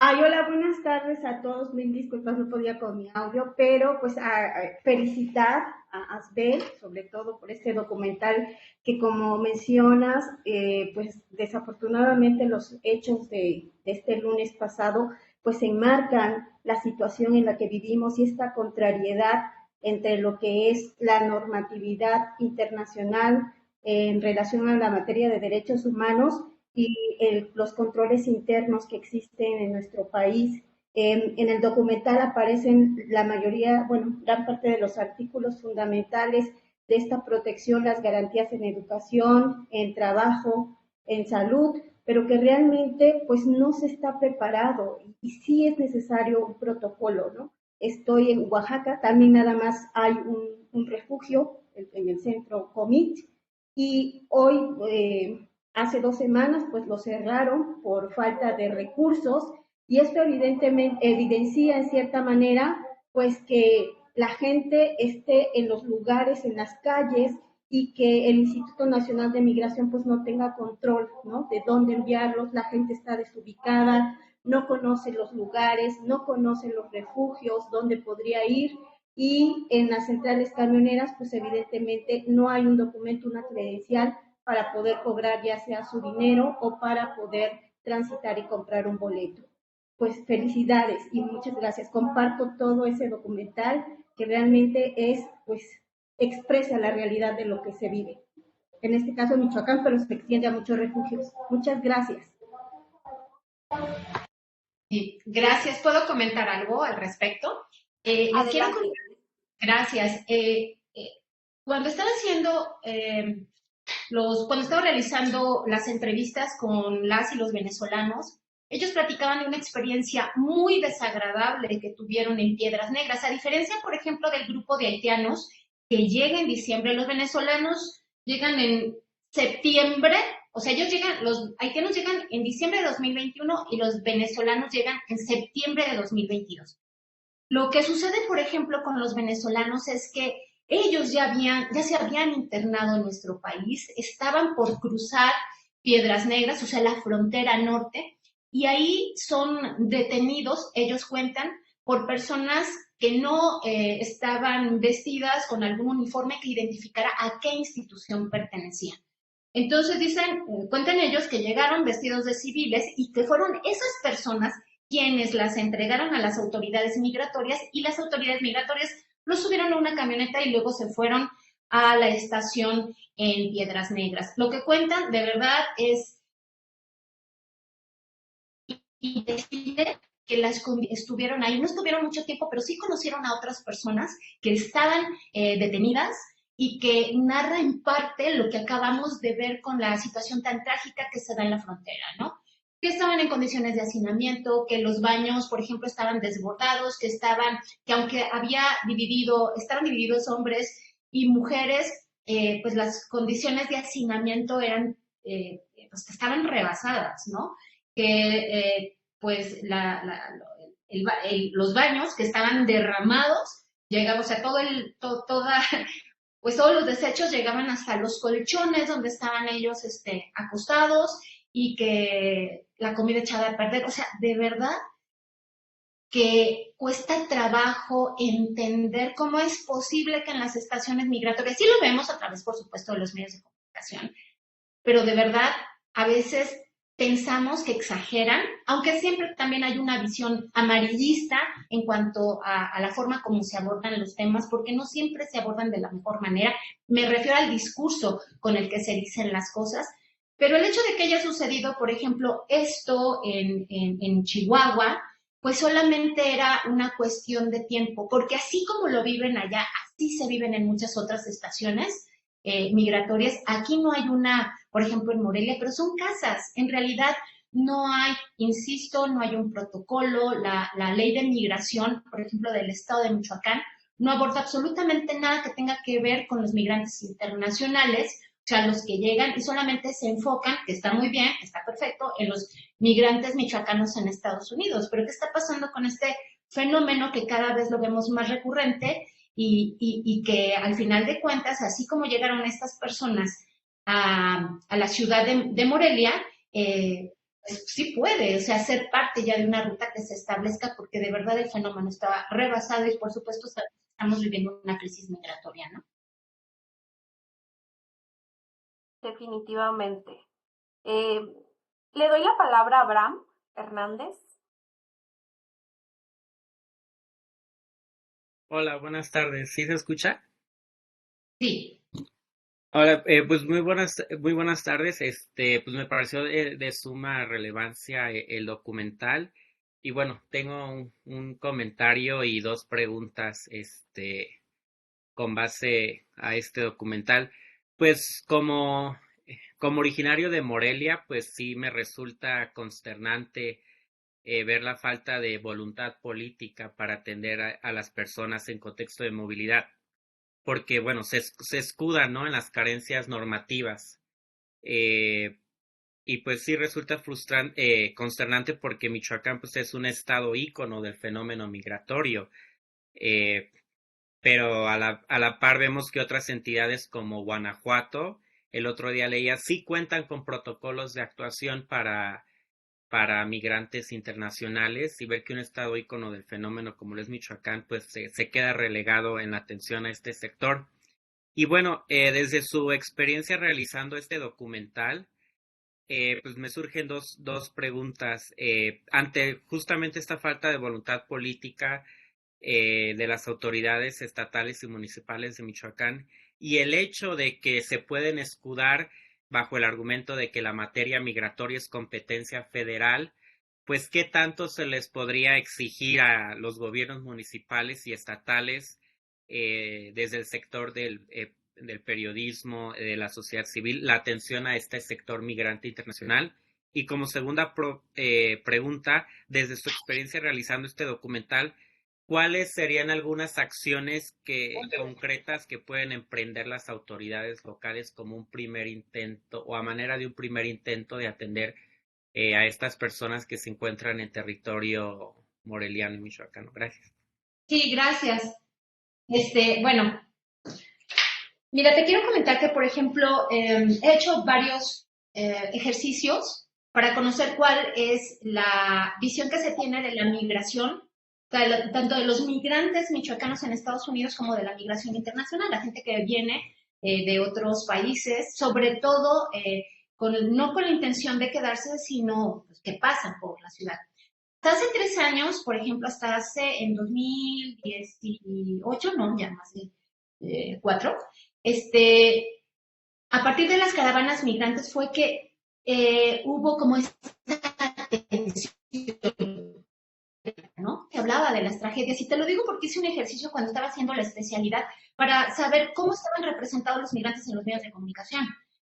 Hola, buenas tardes a todos. Mil disculpas, no podía con mi audio, pero pues felicitar a Asbel, sobre todo por este documental que, como mencionas, pues desafortunadamente los hechos de este lunes pasado pues enmarcan la situación en la que vivimos y esta contrariedad entre lo que es la normatividad internacional en relación a la materia de derechos humanos y los controles internos que existen en nuestro país. En el documental aparecen la mayoría, bueno, gran parte de los artículos fundamentales de esta protección, las garantías en educación, en trabajo, en salud, pero que realmente pues no se está preparado y sí es necesario un protocolo, ¿no? Estoy en Oaxaca, también nada más hay un refugio en el centro Comit y hoy hace 2 semanas pues lo cerraron por falta de recursos y esto evidentemente evidencia en cierta manera pues que la gente esté en los lugares, en las calles, y que el Instituto Nacional de Migración pues no tenga control, ¿no? De dónde enviarlos, la gente está desubicada, no conoce los lugares, no conoce los refugios, dónde podría ir, y en las centrales camioneras pues evidentemente no hay un documento, una credencial para poder cobrar ya sea su dinero o para poder transitar y comprar un boleto. Pues felicidades y muchas gracias. Comparto todo ese documental que realmente es, pues, expresa la realidad de lo que se vive. En este caso Michoacán, pero se extiende a muchos refugios. Muchas gracias. Sí, gracias. ¿Puedo comentar algo al respecto? Les quiero comentar. Gracias. Cuando estaba haciendo cuando estaba realizando las entrevistas con las y los venezolanos, ellos platicaban de una experiencia muy desagradable que tuvieron en Piedras Negras, a diferencia, por ejemplo, del grupo de haitianos que llega en diciembre. Los venezolanos llegan en septiembre, o sea, los haitianos llegan en diciembre de 2021 y los venezolanos llegan en septiembre de 2022. Lo que sucede, por ejemplo, con los venezolanos es que ellos ya se habían internado en nuestro país, estaban por cruzar Piedras Negras, o sea, la frontera norte, y ahí son detenidos, ellos cuentan, por personas que no estaban vestidas con algún uniforme que identificara a qué institución pertenecían. Entonces cuentan ellos que llegaron vestidos de civiles y que fueron esas personas quienes las entregaron a las autoridades migratorias, y las autoridades migratorias los subieron a una camioneta y luego se fueron a la estación en Piedras Negras. Lo que cuentan de verdad es y decide que estuvieron ahí, no estuvieron mucho tiempo, pero sí conocieron a otras personas que estaban detenidas y que narra en parte lo que acabamos de ver con la situación tan trágica que se da en la frontera, ¿no? Que estaban en condiciones de hacinamiento, que los baños, por ejemplo, estaban desbordados, que aunque estaban divididos hombres y mujeres, pues las condiciones de hacinamiento eran, pues estaban rebasadas, ¿no? Que pues los baños que estaban derramados, o sea, pues todos los desechos llegaban hasta los colchones donde estaban ellos acostados, y que la comida echada a perder. O sea, de verdad que cuesta trabajo entender cómo es posible que en las estaciones migratorias, sí lo vemos a través, por supuesto, de los medios de comunicación, pero de verdad a veces pensamos que exageran, aunque siempre también hay una visión amarillista en cuanto a la forma como se abordan los temas, porque no siempre se abordan de la mejor manera. Me refiero al discurso con el que se dicen las cosas. Pero el hecho de que haya sucedido, por ejemplo, esto en Chihuahua, pues solamente era una cuestión de tiempo, porque así como lo viven allá, así se viven en muchas otras estaciones migratorias. Aquí no hay por ejemplo, en Morelia, pero son casas. En realidad no hay, insisto, no hay un protocolo. La ley de migración, por ejemplo, del estado de Michoacán, no aborda absolutamente nada que tenga que ver con los migrantes internacionales, o sea, los que llegan, y solamente se enfocan, que está muy bien, está perfecto, en los migrantes michoacanos en Estados Unidos. Pero ¿qué está pasando con este fenómeno que cada vez lo vemos más recurrente y que al final de cuentas, así como llegaron estas personas a la ciudad de Morelia, pues sí puede, o sea, ser parte ya de una ruta que se establezca, porque de verdad el fenómeno está rebasado y por supuesto estamos viviendo una crisis migratoria, ¿no? Definitivamente. Le doy la palabra a Abraham Hernández. Hola, buenas tardes. ¿Sí se escucha? Sí. Hola, pues muy buenas tardes. Pues me pareció de suma relevancia el documental. Y bueno, tengo un comentario y dos preguntas, con base a este documental. Pues como originario de Morelia, pues sí me resulta consternante ver la falta de voluntad política para atender a las personas en contexto de movilidad, porque bueno, se escuda, ¿no?, en las carencias normativas, y pues sí resulta consternante, porque Michoacán pues es un estado ícono del fenómeno migratorio. pero a la par vemos que otras entidades como Guanajuato, el otro día leía, sí cuentan con protocolos de actuación para migrantes internacionales, y ver que un estado ícono del fenómeno como lo es Michoacán, pues se queda relegado en la atención a este sector. Y bueno, desde su experiencia realizando este documental, pues me surgen dos preguntas. Ante justamente esta falta de voluntad política de las autoridades estatales y municipales de Michoacán, y el hecho de que se pueden escudar bajo el argumento de que la materia migratoria es competencia federal, pues qué tanto se les podría exigir a los gobiernos municipales y estatales desde el sector del periodismo, de la sociedad civil, la atención a este sector migrante internacional. Y como segunda pregunta, desde su experiencia realizando este documental, ¿cuáles serían algunas acciones concretas que pueden emprender las autoridades locales como un primer intento o a manera de un primer intento de atender a estas personas que se encuentran en territorio moreliano y michoacano? Gracias. Sí, gracias. Bueno, mira, te quiero comentar que, por ejemplo, he hecho varios ejercicios para conocer cuál es la visión que se tiene de la migración, tanto de los migrantes michoacanos en Estados Unidos como de la migración internacional, la gente que viene de otros países, sobre todo no con la intención de quedarse, sino pues, que pasan por la ciudad. Hasta hace 3 años, por ejemplo, hasta en 2018, no, ya más de 4, a partir de las caravanas migrantes fue que hubo como esta atención, ¿no? Que hablaba de las tragedias, y te lo digo porque hice un ejercicio cuando estaba haciendo la especialidad para saber cómo estaban representados los migrantes en los medios de comunicación.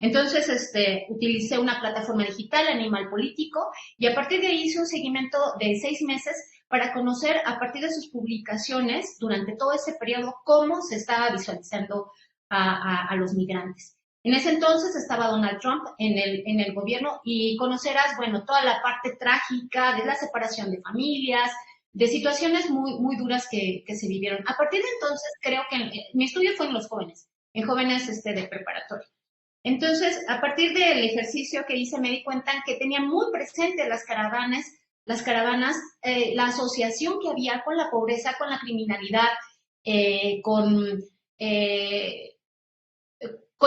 Entonces, utilicé una plataforma digital, Animal Político, y a partir de ahí hice un seguimiento de 6 meses para conocer a partir de sus publicaciones durante todo ese periodo cómo se estaba visualizando a los migrantes. En ese entonces estaba Donald Trump en el gobierno, y conocerás, bueno, toda la parte trágica de la separación de familias, de situaciones muy, muy duras que se vivieron. A partir de entonces, creo que mi estudio fue en los jóvenes de preparatoria. Entonces, a partir del ejercicio que hice, me di cuenta que tenían muy presente las caravanas, la asociación que había con la pobreza, con la criminalidad, con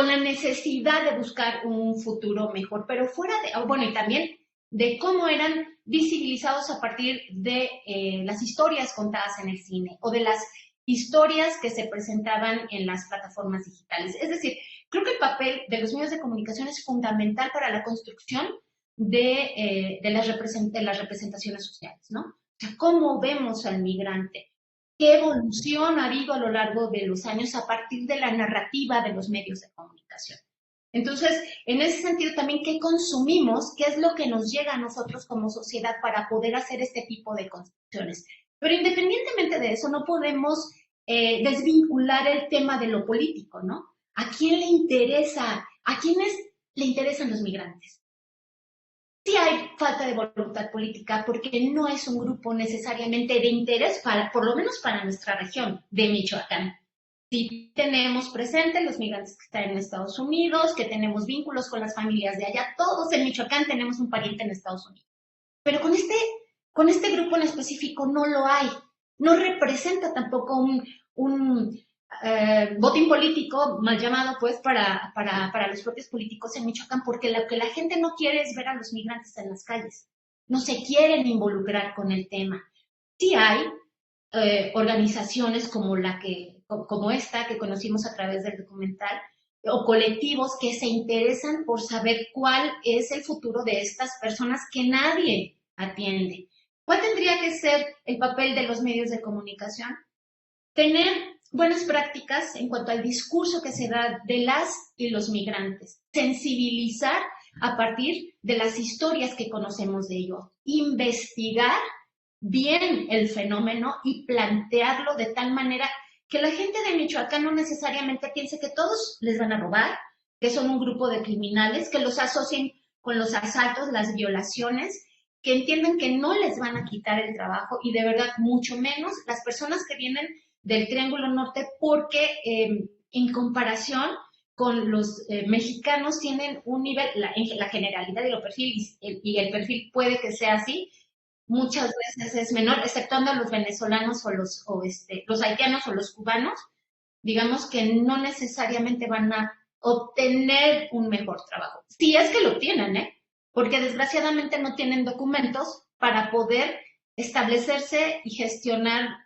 la necesidad de buscar un futuro mejor, pero fuera de, bueno, y también de cómo eran visibilizados a partir de las historias contadas en el cine o de las historias que se presentaban en las plataformas digitales. Es decir, creo que el papel de los medios de comunicación es fundamental para la construcción de las representaciones sociales, ¿no? O sea, cómo vemos al migrante, qué evolución ha habido a lo largo de los años a partir de la narrativa de los medios de comunicación. Entonces, en ese sentido también, ¿qué consumimos? ¿Qué es lo que nos llega a nosotros como sociedad para poder hacer este tipo de construcciones? Pero independientemente de eso, no podemos desvincular el tema de lo político, ¿no? ¿A quién le interesa? ¿A quiénes le interesan los migrantes? Sí hay falta de voluntad política porque no es un grupo necesariamente de interés, por lo menos para nuestra región de Michoacán. Sí tenemos presentes los migrantes que están en Estados Unidos, que tenemos vínculos con las familias de allá, todos en Michoacán tenemos un pariente en Estados Unidos. Pero con este grupo en específico no lo hay. No representa tampoco un botín político, mal llamado, pues, para los propios políticos en Michoacán, porque lo que la gente no quiere es ver a los migrantes en las calles. No se quieren involucrar con el tema. Sí hay organizaciones como esta que conocimos a través del documental, o colectivos que se interesan por saber cuál es el futuro de estas personas que nadie atiende. ¿Cuál tendría que ser el papel de los medios de comunicación? Tener buenas prácticas en cuanto al discurso que se da de las y los migrantes, sensibilizar a partir de las historias que conocemos de ellos, investigar bien el fenómeno y plantearlo de tal manera que la gente de Michoacán no necesariamente piense que todos les van a robar, que son un grupo de criminales, que los asocien con los asaltos, las violaciones, que entiendan que no les van a quitar el trabajo y de verdad mucho menos las personas que vienen del Triángulo Norte porque en comparación con los mexicanos tienen un nivel, en la generalidad y el perfil puede que sea así, muchas veces es menor, exceptuando a los venezolanos los haitianos o los cubanos, digamos que no necesariamente van a obtener un mejor trabajo. Si es que lo tienen, porque desgraciadamente no tienen documentos para poder establecerse y gestionar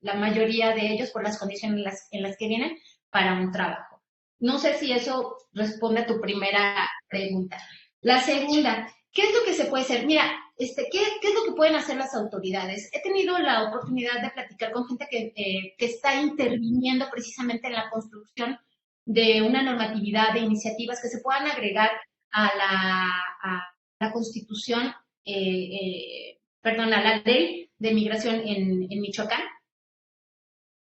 la mayoría de ellos por las condiciones en las que vienen para un trabajo. No sé si eso responde a tu primera pregunta. La segunda, ¿qué es lo que se puede hacer? Mira, ¿qué es lo que pueden hacer las autoridades? He tenido la oportunidad de platicar con gente que está interviniendo precisamente en la construcción de una normatividad de iniciativas que se puedan agregar a la Constitución, a la ley de migración en Michoacán.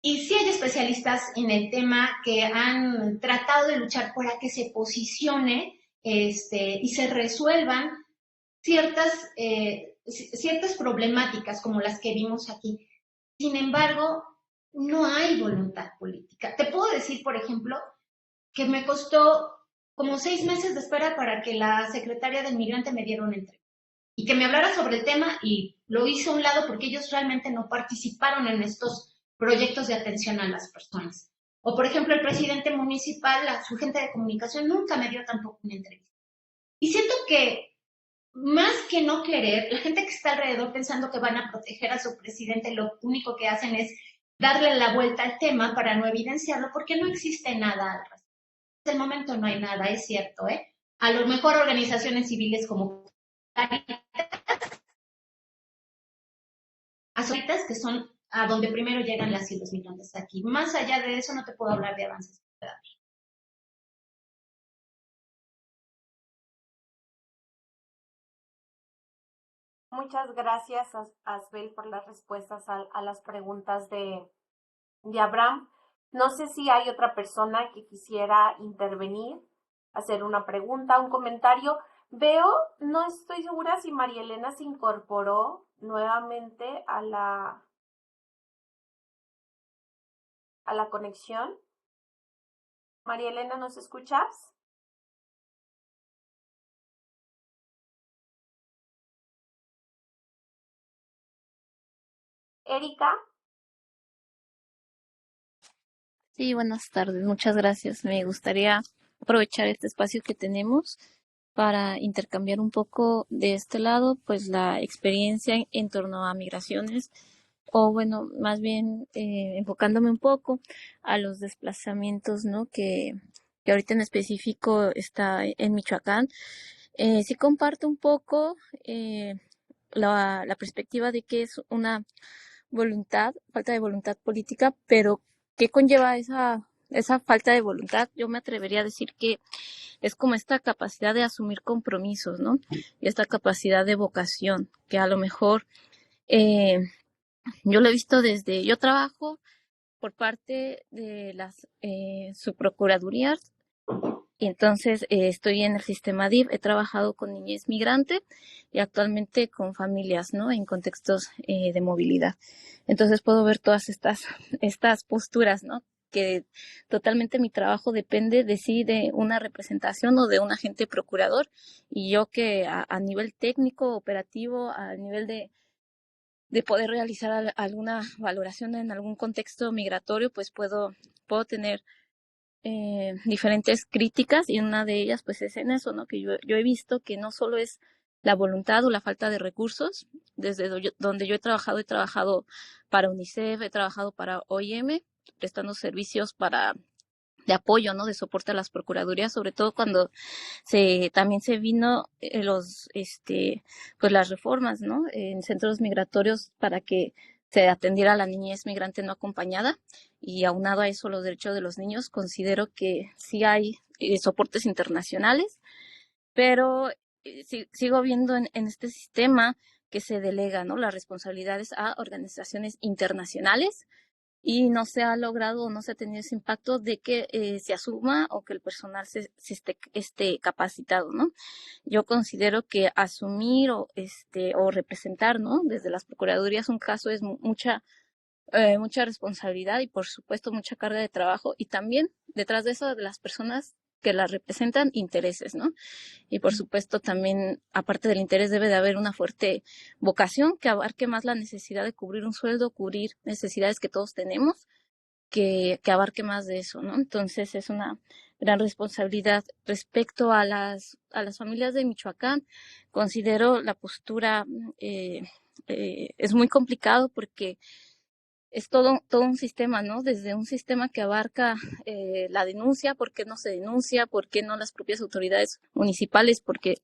Y sí hay especialistas en el tema que han tratado de luchar para que se posicione y se resuelvan ciertas problemáticas como las que vimos aquí. Sin embargo, no hay voluntad política. Te puedo decir, por ejemplo, que me costó como 6 meses de espera para que la secretaria del migrante me diera una entrevista y que me hablara sobre el tema, y lo hice a un lado porque ellos realmente no participaron en estos proyectos de atención a las personas. O, por ejemplo, el presidente municipal, su gente de comunicación, nunca me dio tampoco una entrevista. Y siento que, más que no querer, la gente que está alrededor pensando que van a proteger a su presidente, lo único que hacen es darle la vuelta al tema para no evidenciarlo, porque no existe nada al respecto. En el momento no hay nada, es cierto, A lo mejor organizaciones civiles como Caritas, que son a donde primero llegan las y los migrantes aquí. Más allá de eso no te puedo hablar de avances. Muchas gracias, Asbel, por las respuestas a las preguntas de Abraham. No sé si hay otra persona que quisiera intervenir, hacer una pregunta, un comentario. Veo, no estoy segura si María Elena se incorporó nuevamente a la conexión. María Elena, ¿nos escuchas? Erika. Sí, buenas tardes, muchas gracias. Me gustaría aprovechar este espacio que tenemos para intercambiar un poco de este lado, pues la experiencia en torno a migraciones, o bueno, más bien enfocándome un poco a los desplazamientos, ¿no? Que ahorita en específico está en Michoacán. Sí comparto un poco la perspectiva de que es una falta de voluntad política, pero ¿qué conlleva esa falta de voluntad? Yo me atrevería a decir que es como esta capacidad de asumir compromisos, ¿no? Y esta capacidad de vocación, que a lo mejor yo lo he visto yo trabajo por parte de las subprocuradurías, y entonces estoy en el sistema DIF, he trabajado con niñez migrante y actualmente con familias, ¿no? En contextos de movilidad. Entonces puedo ver todas estas posturas, ¿no? Que totalmente mi trabajo depende de sí, de una representación o de un agente procurador, y yo que a nivel técnico, operativo, a nivel de poder realizar alguna valoración en algún contexto migratorio, pues puedo tener diferentes críticas, y una de ellas pues es en eso, ¿no? Que yo he visto que no solo es la voluntad o la falta de recursos. Desde donde yo he trabajado para UNICEF, he trabajado para OIM, prestando servicios de apoyo, ¿no? De soporte a las procuradurías, sobre todo cuando también se vino pues las reformas, ¿no? En centros migratorios para que se atendiera a la niñez migrante no acompañada, y aunado a eso los derechos de los niños. Considero que sí hay soportes internacionales, pero sigo viendo en este sistema que se delega, ¿no? Las responsabilidades a organizaciones internacionales, y no se ha logrado o no se ha tenido ese impacto de que se asuma o que el personal esté capacitado, ¿no? Yo considero que asumir o representar, ¿no? Desde las procuradurías un caso es mucha mucha responsabilidad y por supuesto mucha carga de trabajo, y también detrás de eso de las personas que las representan, intereses, ¿no? Y por supuesto también, aparte del interés, debe de haber una fuerte vocación que abarque más la necesidad de cubrir un sueldo, cubrir necesidades que todos tenemos, que abarque más de eso, ¿no? Entonces es una gran responsabilidad. Respecto a las familias de Michoacán, considero la postura, es muy complicado porque es todo un sistema, ¿no? Desde un sistema que abarca la denuncia, por qué no se denuncia, por qué no las propias autoridades municipales, porque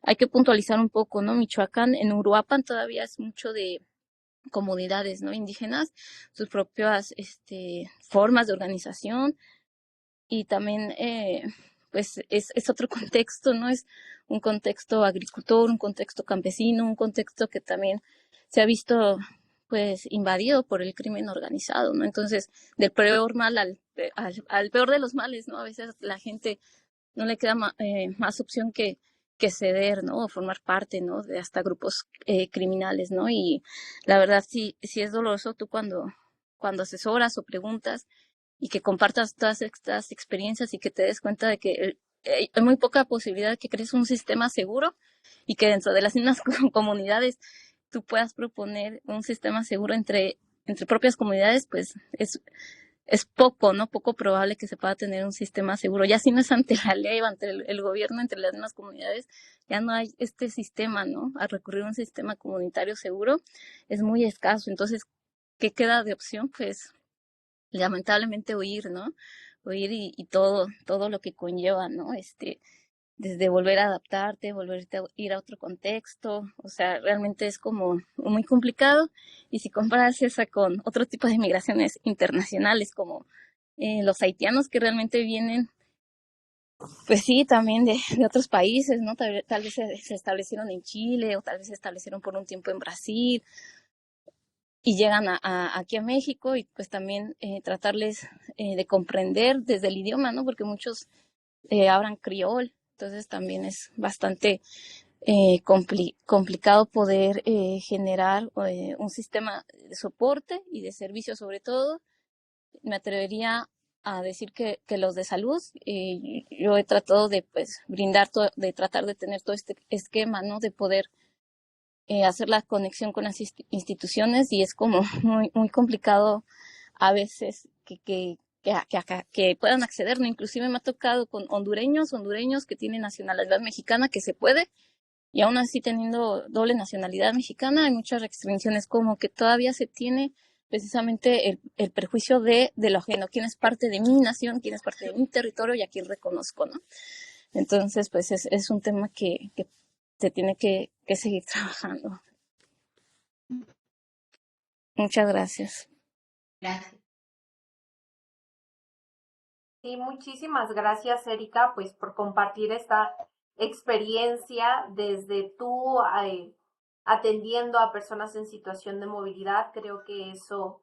hay que puntualizar un poco, ¿no? Michoacán, en Uruapan todavía es mucho de comunidades, ¿no? Indígenas, sus propias formas de organización, y también pues es otro contexto, ¿no? Es un contexto agricultor, un contexto campesino, un contexto que también se ha visto pues invadido por el crimen organizado, ¿no? Entonces, del peor mal al peor de los males, ¿no? A veces la gente no le queda más opción que ceder, ¿no? O formar parte, ¿no? De hasta grupos criminales, ¿no? Y la verdad sí es doloroso tú cuando asesoras o preguntas y que compartas todas estas experiencias y que te des cuenta de que hay muy poca posibilidad de que crees un sistema seguro y que dentro de las mismas comunidades tú puedas proponer un sistema seguro entre propias comunidades, pues es poco, ¿no? Poco probable que se pueda tener un sistema seguro. Ya si no es ante la ley o ante el gobierno, entre las mismas comunidades, ya no hay este sistema, ¿no? A recurrir a un sistema comunitario seguro es muy escaso. Entonces, ¿qué queda de opción? Pues lamentablemente huir, ¿no? Huir y todo lo que conlleva, ¿no? Desde volver a adaptarte, volverte a ir a otro contexto, o sea, realmente es como muy complicado. Y si comparas esa con otro tipo de migraciones internacionales como los haitianos que realmente vienen, pues sí, también de otros países, ¿no? Tal vez se establecieron en Chile o tal vez se establecieron por un tiempo en Brasil y llegan aquí a México, y pues también tratarles de comprender desde el idioma, ¿no? Porque muchos hablan criol. Entonces también es bastante complicado poder generar un sistema de soporte y de servicio sobre todo. Me atrevería a decir que los de salud, yo he tratado de pues brindar, de tratar de tener todo este esquema, ¿no? De poder hacer la conexión con las instituciones, y es como muy complicado a veces que puedan acceder, ¿no? Inclusive me ha tocado con hondureños que tienen nacionalidad mexicana, que se puede, y aún así teniendo doble nacionalidad mexicana hay muchas restricciones, como que todavía se tiene precisamente el prejuicio de lo ajeno, quién es parte de mi nación, quién es parte de mi territorio y a quién reconozco, ¿no? Entonces, pues es un tema que se tiene que seguir trabajando. Muchas gracias. Gracias. Sí, muchísimas gracias, Erika, pues por compartir esta experiencia desde tú atendiendo a personas en situación de movilidad. Creo que eso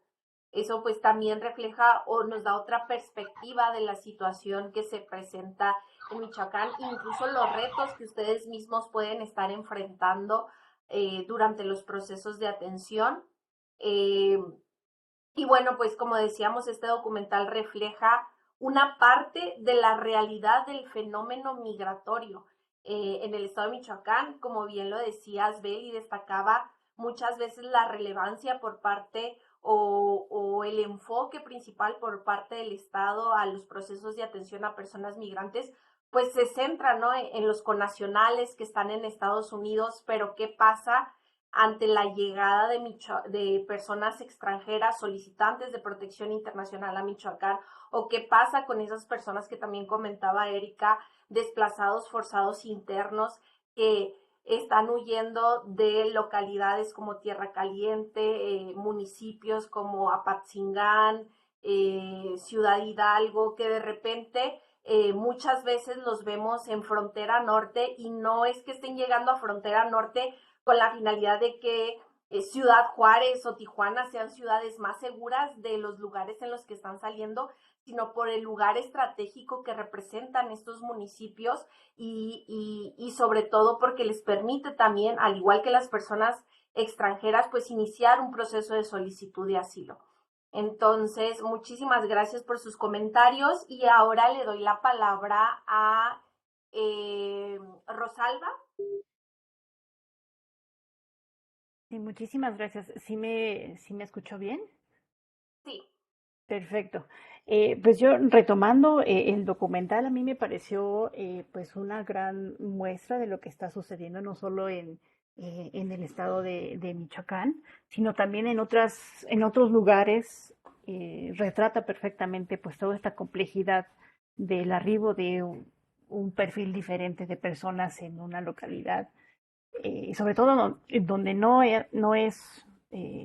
pues también refleja o nos da otra perspectiva de la situación que se presenta en Michoacán, incluso los retos que ustedes mismos pueden estar enfrentando durante los procesos de atención. Y bueno, pues como decíamos, este documental refleja una parte de la realidad del fenómeno migratorio en el estado de Michoacán. Como bien lo decías, Bel, y destacaba muchas veces la relevancia por parte o el enfoque principal por parte del Estado a los procesos de atención a personas migrantes, pues se centra, ¿no?, en los connacionales que están en Estados Unidos. Pero ¿qué pasa ante la llegada de personas extranjeras solicitantes de protección internacional a Michoacán? ¿O qué pasa con esas personas que también comentaba Erika, desplazados forzados internos, que están huyendo de localidades como Tierra Caliente, municipios como Apatzingán, Ciudad Hidalgo, que de repente muchas veces los vemos en frontera norte, y no es que estén llegando a frontera norte con la finalidad de que Ciudad Juárez o Tijuana sean ciudades más seguras de los lugares en los que están saliendo, sino por el lugar estratégico que representan estos municipios y sobre todo porque les permite también, al igual que las personas extranjeras, pues iniciar un proceso de solicitud de asilo. Entonces, muchísimas gracias por sus comentarios y ahora le doy la palabra a Rosalba. Sí, muchísimas gracias. ¿Sí me escuchó bien? Sí. Perfecto. Pues yo retomando el documental, a mí me pareció pues una gran muestra de lo que está sucediendo no solo en el estado de Michoacán, sino también en otros lugares. Retrata perfectamente pues toda esta complejidad del arribo de un perfil diferente de personas en una localidad, sobre todo donde no es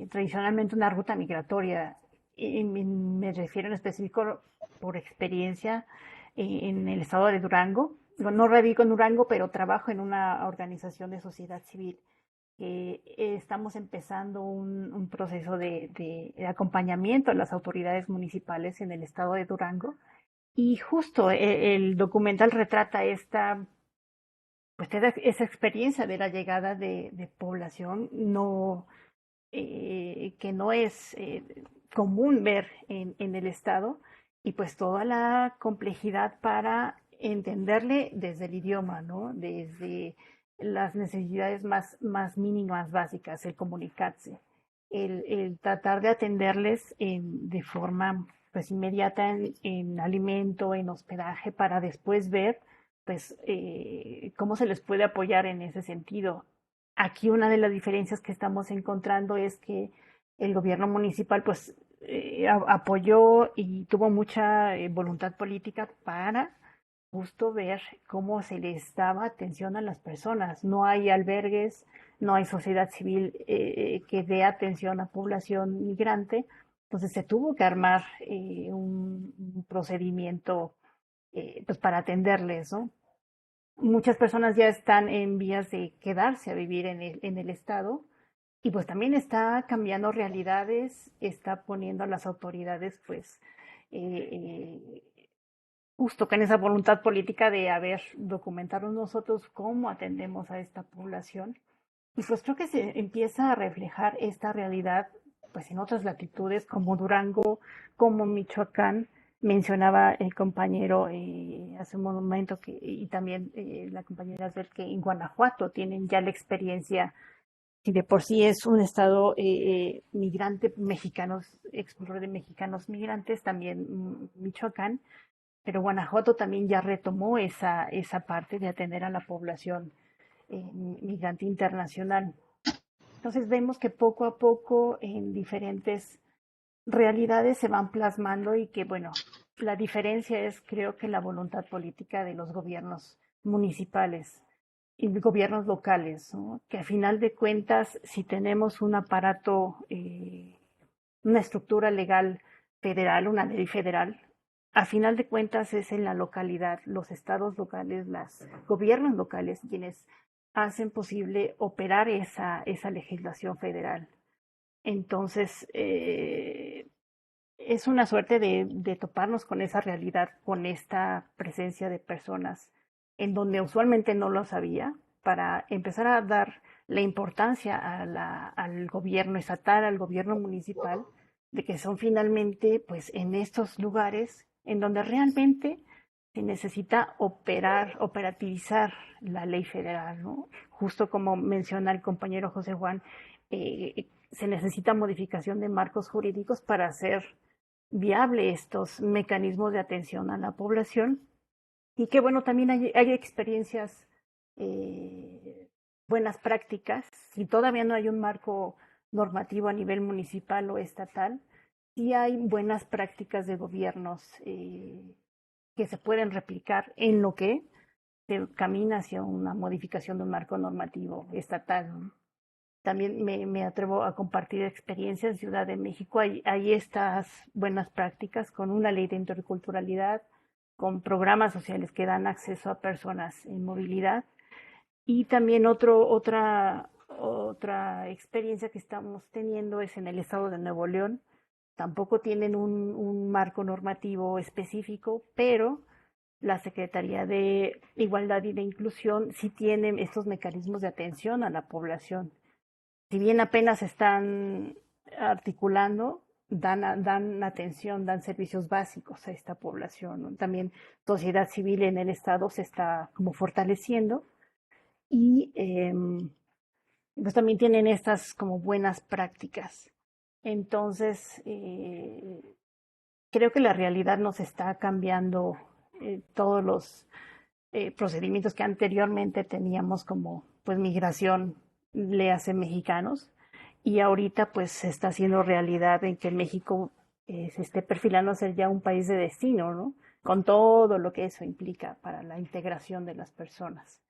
tradicionalmente una ruta migratoria. Y me refiero en específico por experiencia en el estado de Durango. No radico en Durango, pero trabajo en una organización de sociedad civil. Estamos empezando un proceso de acompañamiento a las autoridades municipales en el estado de Durango. Y justo el documental retrata pues esa experiencia de la llegada de población que no es común ver en el estado, y pues toda la complejidad para entenderle desde el idioma, ¿no? Desde las necesidades más mínimas, básicas, el comunicarse, el tratar de atenderles de forma pues inmediata en alimento, en hospedaje, para después ver pues cómo se les puede apoyar en ese sentido. Aquí una de las diferencias que estamos encontrando es que el gobierno municipal pues apoyó y tuvo mucha voluntad política para justo ver cómo se les daba atención a las personas. No hay albergues, no hay sociedad civil que dé atención a población migrante. Entonces se tuvo que armar un procedimiento pues para atenderles, ¿no? Muchas personas ya están en vías de quedarse a vivir en el estado, y pues también está cambiando realidades, está poniendo a las autoridades pues justo con esa voluntad política de documentarnos nosotros cómo atendemos a esta población. Y pues creo que se empieza a reflejar esta realidad pues en otras latitudes como Durango, como Michoacán. Mencionaba el compañero hace un momento y también la compañera Asbel, que en Guanajuato tienen ya la experiencia, y de por sí es un estado migrante, mexicanos, expulsor de mexicanos migrantes, también Michoacán, pero Guanajuato también ya retomó esa parte de atender a la población migrante internacional. Entonces vemos que poco a poco en diferentes realidades se van plasmando, y que bueno, la diferencia es creo que la voluntad política de los gobiernos municipales y gobiernos locales, ¿no? Que a final de cuentas, si tenemos un aparato, una estructura legal federal, una ley federal, a final de cuentas es en la localidad, los estados locales, los gobiernos locales quienes hacen posible operar esa legislación federal. Entonces, es una suerte de toparnos con esa realidad, con esta presencia de personas en donde usualmente no lo sabía, para empezar a dar la importancia al gobierno estatal, al gobierno municipal, de que son finalmente pues en estos lugares en donde realmente se necesita operativizar la ley federal, ¿no? Justo como menciona el compañero José Juan, se necesita modificación de marcos jurídicos para hacer viable estos mecanismos de atención a la población, y que bueno, también hay experiencias, buenas prácticas. Si todavía no hay un marco normativo a nivel municipal o estatal, sí hay buenas prácticas de gobiernos que se pueden replicar en lo que se camina hacia una modificación de un marco normativo estatal, ¿no? También me atrevo a compartir experiencias en Ciudad de México. Hay estas buenas prácticas con una ley de interculturalidad, con programas sociales que dan acceso a personas en movilidad. Y también otra experiencia que estamos teniendo es en el estado de Nuevo León. Tampoco tienen un marco normativo específico, pero la Secretaría de Igualdad y de Inclusión sí tiene estos mecanismos de atención a la población. Si bien apenas están articulando, dan atención, dan servicios básicos a esta población, ¿no? También sociedad civil en el Estado se está como fortaleciendo y pues también tienen estas como buenas prácticas. Entonces, creo que la realidad nos está cambiando todos los procedimientos que anteriormente teníamos como pues migración, le hace mexicanos, y ahorita pues se está haciendo realidad en que México se esté perfilando a ser ya un país de destino, ¿no? Con todo lo que eso implica para la integración de las personas.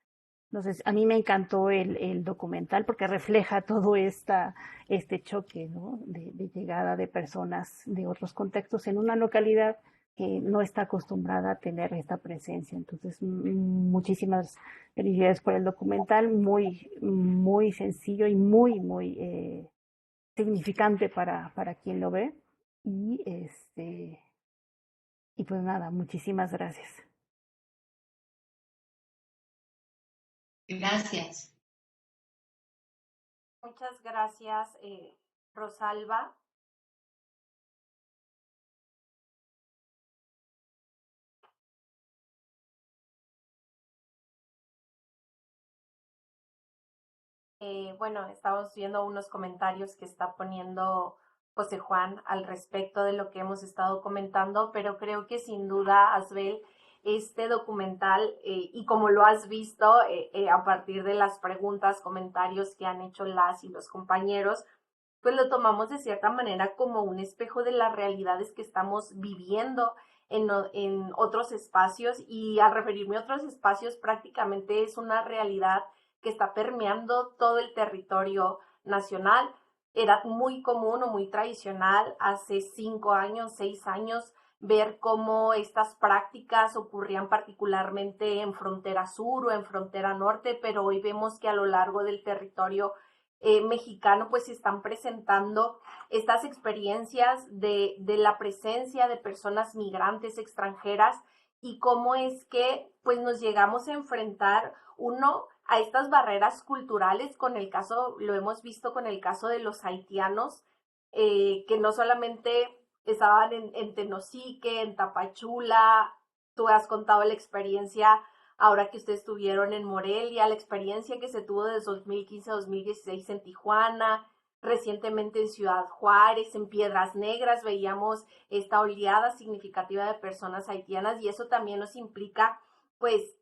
Entonces, a mí me encantó el documental porque refleja todo este choque, ¿no? de llegada de personas de otros contextos en una localidad que no está acostumbrada a tener esta presencia. Entonces, muchísimas felicidades por el documental, muy, muy sencillo y muy significante para quien lo ve. Y pues nada, muchísimas gracias. Gracias. Muchas gracias, Rosalba. Bueno, estamos viendo unos comentarios que está poniendo José Juan al respecto de lo que hemos estado comentando, pero creo que sin duda, Asbel, este documental, y como lo has visto a partir de las preguntas, comentarios que han hecho las y los compañeros, pues lo tomamos de cierta manera como un espejo de las realidades que estamos viviendo en otros espacios, y al referirme a otros espacios prácticamente es una realidad que está permeando todo el territorio nacional. Era muy común o muy tradicional hace 5 años, 6 años, ver cómo estas prácticas ocurrían particularmente en frontera sur o en frontera norte, pero hoy vemos que a lo largo del territorio mexicano pues se están presentando estas experiencias de la presencia de personas migrantes extranjeras, y cómo es que pues nos llegamos a enfrentar a estas barreras culturales. Con el caso, lo hemos visto con el caso de los haitianos, que no solamente estaban en Tenosique, en Tapachula. Tú has contado la experiencia ahora que ustedes estuvieron en Morelia, la experiencia que se tuvo desde 2015 a 2016 en Tijuana, recientemente en Ciudad Juárez, en Piedras Negras veíamos esta oleada significativa de personas haitianas, y eso también nos implica pues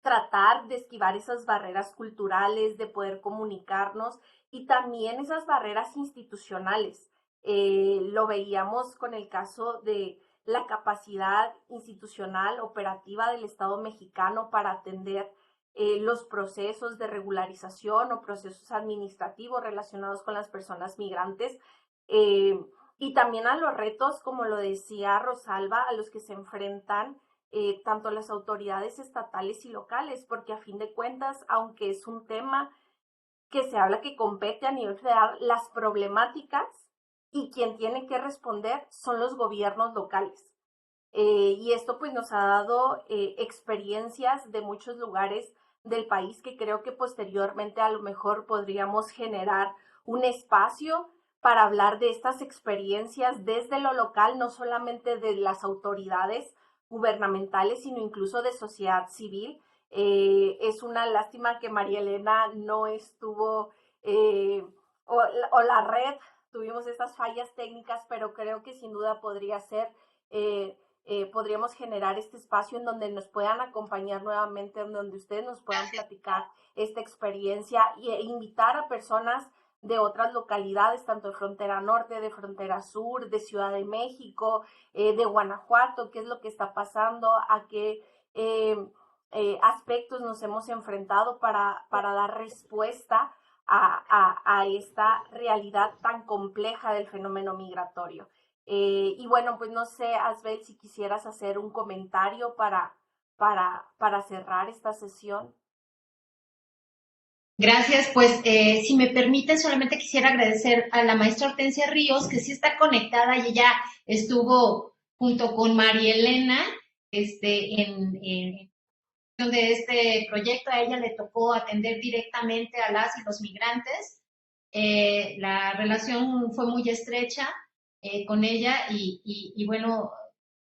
tratar de esquivar esas barreras culturales, de poder comunicarnos, y también esas barreras institucionales. Lo veíamos con el caso de la capacidad institucional operativa del Estado mexicano para atender los procesos de regularización o procesos administrativos relacionados con las personas migrantes, y también a los retos, como lo decía Rosalba, a los que se enfrentan tanto las autoridades estatales y locales, porque a fin de cuentas, aunque es un tema que se habla que compete a nivel federal, las problemáticas y quien tiene que responder son los gobiernos locales. Y esto pues nos ha dado experiencias de muchos lugares del país que creo que posteriormente a lo mejor podríamos generar un espacio para hablar de estas experiencias desde lo local, no solamente de las autoridades gubernamentales, sino incluso de sociedad civil. Es una lástima que María Elena no estuvo, o la red, tuvimos estas fallas técnicas, pero creo que sin duda podría ser, podríamos generar este espacio en donde nos puedan acompañar nuevamente, en donde ustedes nos puedan platicar esta experiencia e invitar a personas de otras localidades, tanto de frontera norte, de frontera sur, de Ciudad de México, de Guanajuato, qué es lo que está pasando, a qué aspectos nos hemos enfrentado para dar respuesta a esta realidad tan compleja del fenómeno migratorio. Y bueno, pues no sé, Asbel, si quisieras hacer un comentario para cerrar esta sesión. Gracias, pues si me permiten, solamente quisiera agradecer a la maestra Hortensia Ríos, que sí está conectada y ella estuvo junto con María Elena en de este proyecto. A ella le tocó atender directamente a las y los migrantes. La relación fue muy estrecha. con ella y bueno,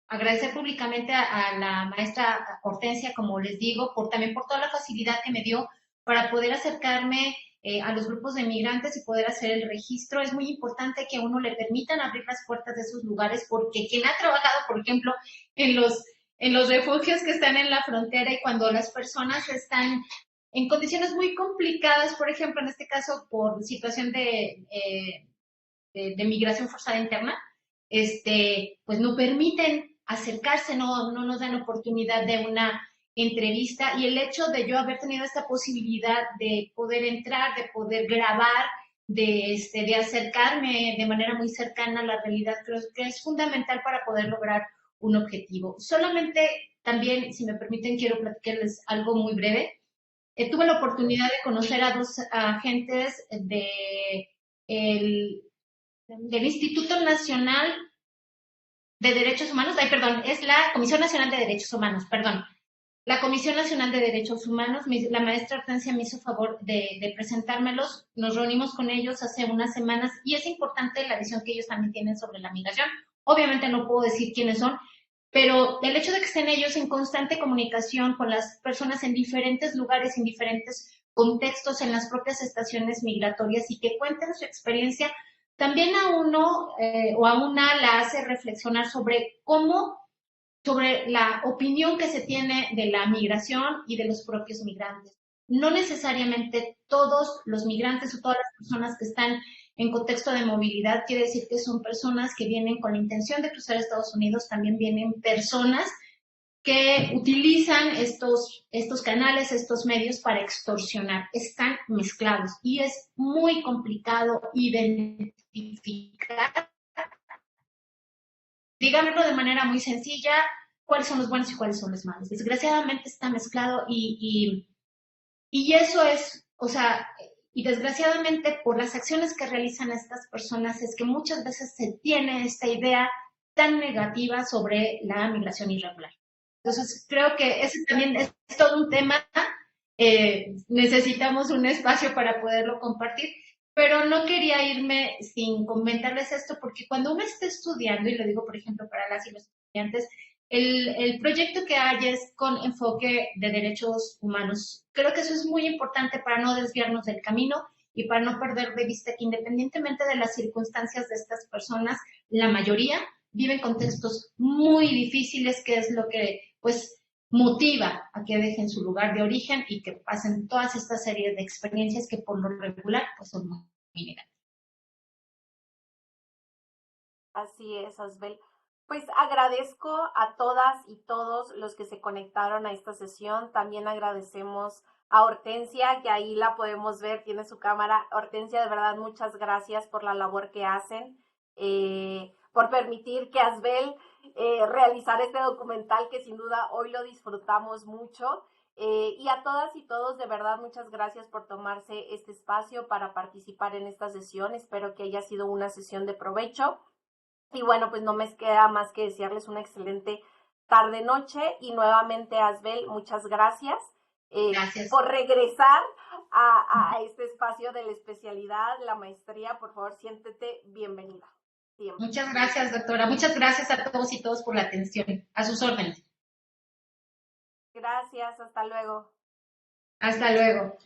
agradecer públicamente a la maestra Hortensia, como les digo, también por toda la facilidad que me dio para poder acercarme a los grupos de migrantes y poder hacer el registro. Es muy importante que a uno le permitan abrir las puertas de esos lugares, porque quien ha trabajado, por ejemplo, en los refugios que están en la frontera y cuando las personas están en condiciones muy complicadas, por ejemplo, en este caso por situación de migración forzada interna, pues no permiten acercarse, no nos dan oportunidad de una entrevista, y el hecho de yo haber tenido esta posibilidad de poder entrar, de poder grabar, de acercarme de manera muy cercana a la realidad, creo que es fundamental para poder lograr un objetivo. Solamente también, si me permiten, quiero platicarles algo muy breve. Tuve la oportunidad de conocer a dos agentes del Instituto Nacional de Derechos Humanos, es la Comisión Nacional de Derechos Humanos, la Comisión Nacional de Derechos Humanos. La maestra Hortensia me hizo favor de presentármelos. Nos reunimos con ellos hace unas semanas y es importante la visión que ellos también tienen sobre la migración. Obviamente no puedo decir quiénes son, pero el hecho de que estén ellos en constante comunicación con las personas en diferentes lugares, en diferentes contextos, en las propias estaciones migratorias, y que cuenten su experiencia, también a uno o a una la hace reflexionar sobre la opinión que se tiene de la migración y de los propios migrantes. No necesariamente todos los migrantes o todas las personas que están en contexto de movilidad quiere decir que son personas que vienen con la intención de cruzar Estados Unidos. También vienen personas que utilizan estos canales, estos medios para extorsionar. Están mezclados y es muy complicado identificar, dígamelo de manera muy sencilla, cuáles son los buenos y cuáles son los malos. Desgraciadamente está mezclado y eso es, y desgraciadamente por las acciones que realizan estas personas es que muchas veces se tiene esta idea tan negativa sobre la migración irregular. Entonces, creo que ese también es todo un tema. Necesitamos un espacio para poderlo compartir, pero no quería irme sin comentarles esto, porque cuando uno está estudiando, y lo digo, por ejemplo, para las y los estudiantes, el proyecto que hay es con enfoque de derechos humanos. Creo que eso es muy importante para no desviarnos del camino y para no perder de vista que, independientemente de las circunstancias de estas personas, la mayoría viven contextos muy difíciles, que es lo que pues motiva a que dejen su lugar de origen y que pasen todas estas series de experiencias que por lo regular pues son muy negativas. Así es, Asbel. Pues agradezco a todas y todos los que se conectaron a esta sesión. También agradecemos a Hortensia, que ahí la podemos ver, tiene su cámara. Hortensia, de verdad, muchas gracias por la labor que hacen, por permitir que Asbel realizara este documental, que sin duda hoy lo disfrutamos mucho. Y a todas y todos, de verdad, muchas gracias por tomarse este espacio para participar en esta sesión. Espero que haya sido una sesión de provecho. Y bueno, pues no me queda más que desearles una excelente tarde-noche. Y nuevamente, Asbel, muchas gracias, por regresar a este espacio de la especialidad, la maestría. Por favor, siéntete bienvenida. Siempre. Muchas gracias, doctora. Muchas gracias a todos y todas por la atención. A sus órdenes. Gracias, hasta luego. Hasta luego.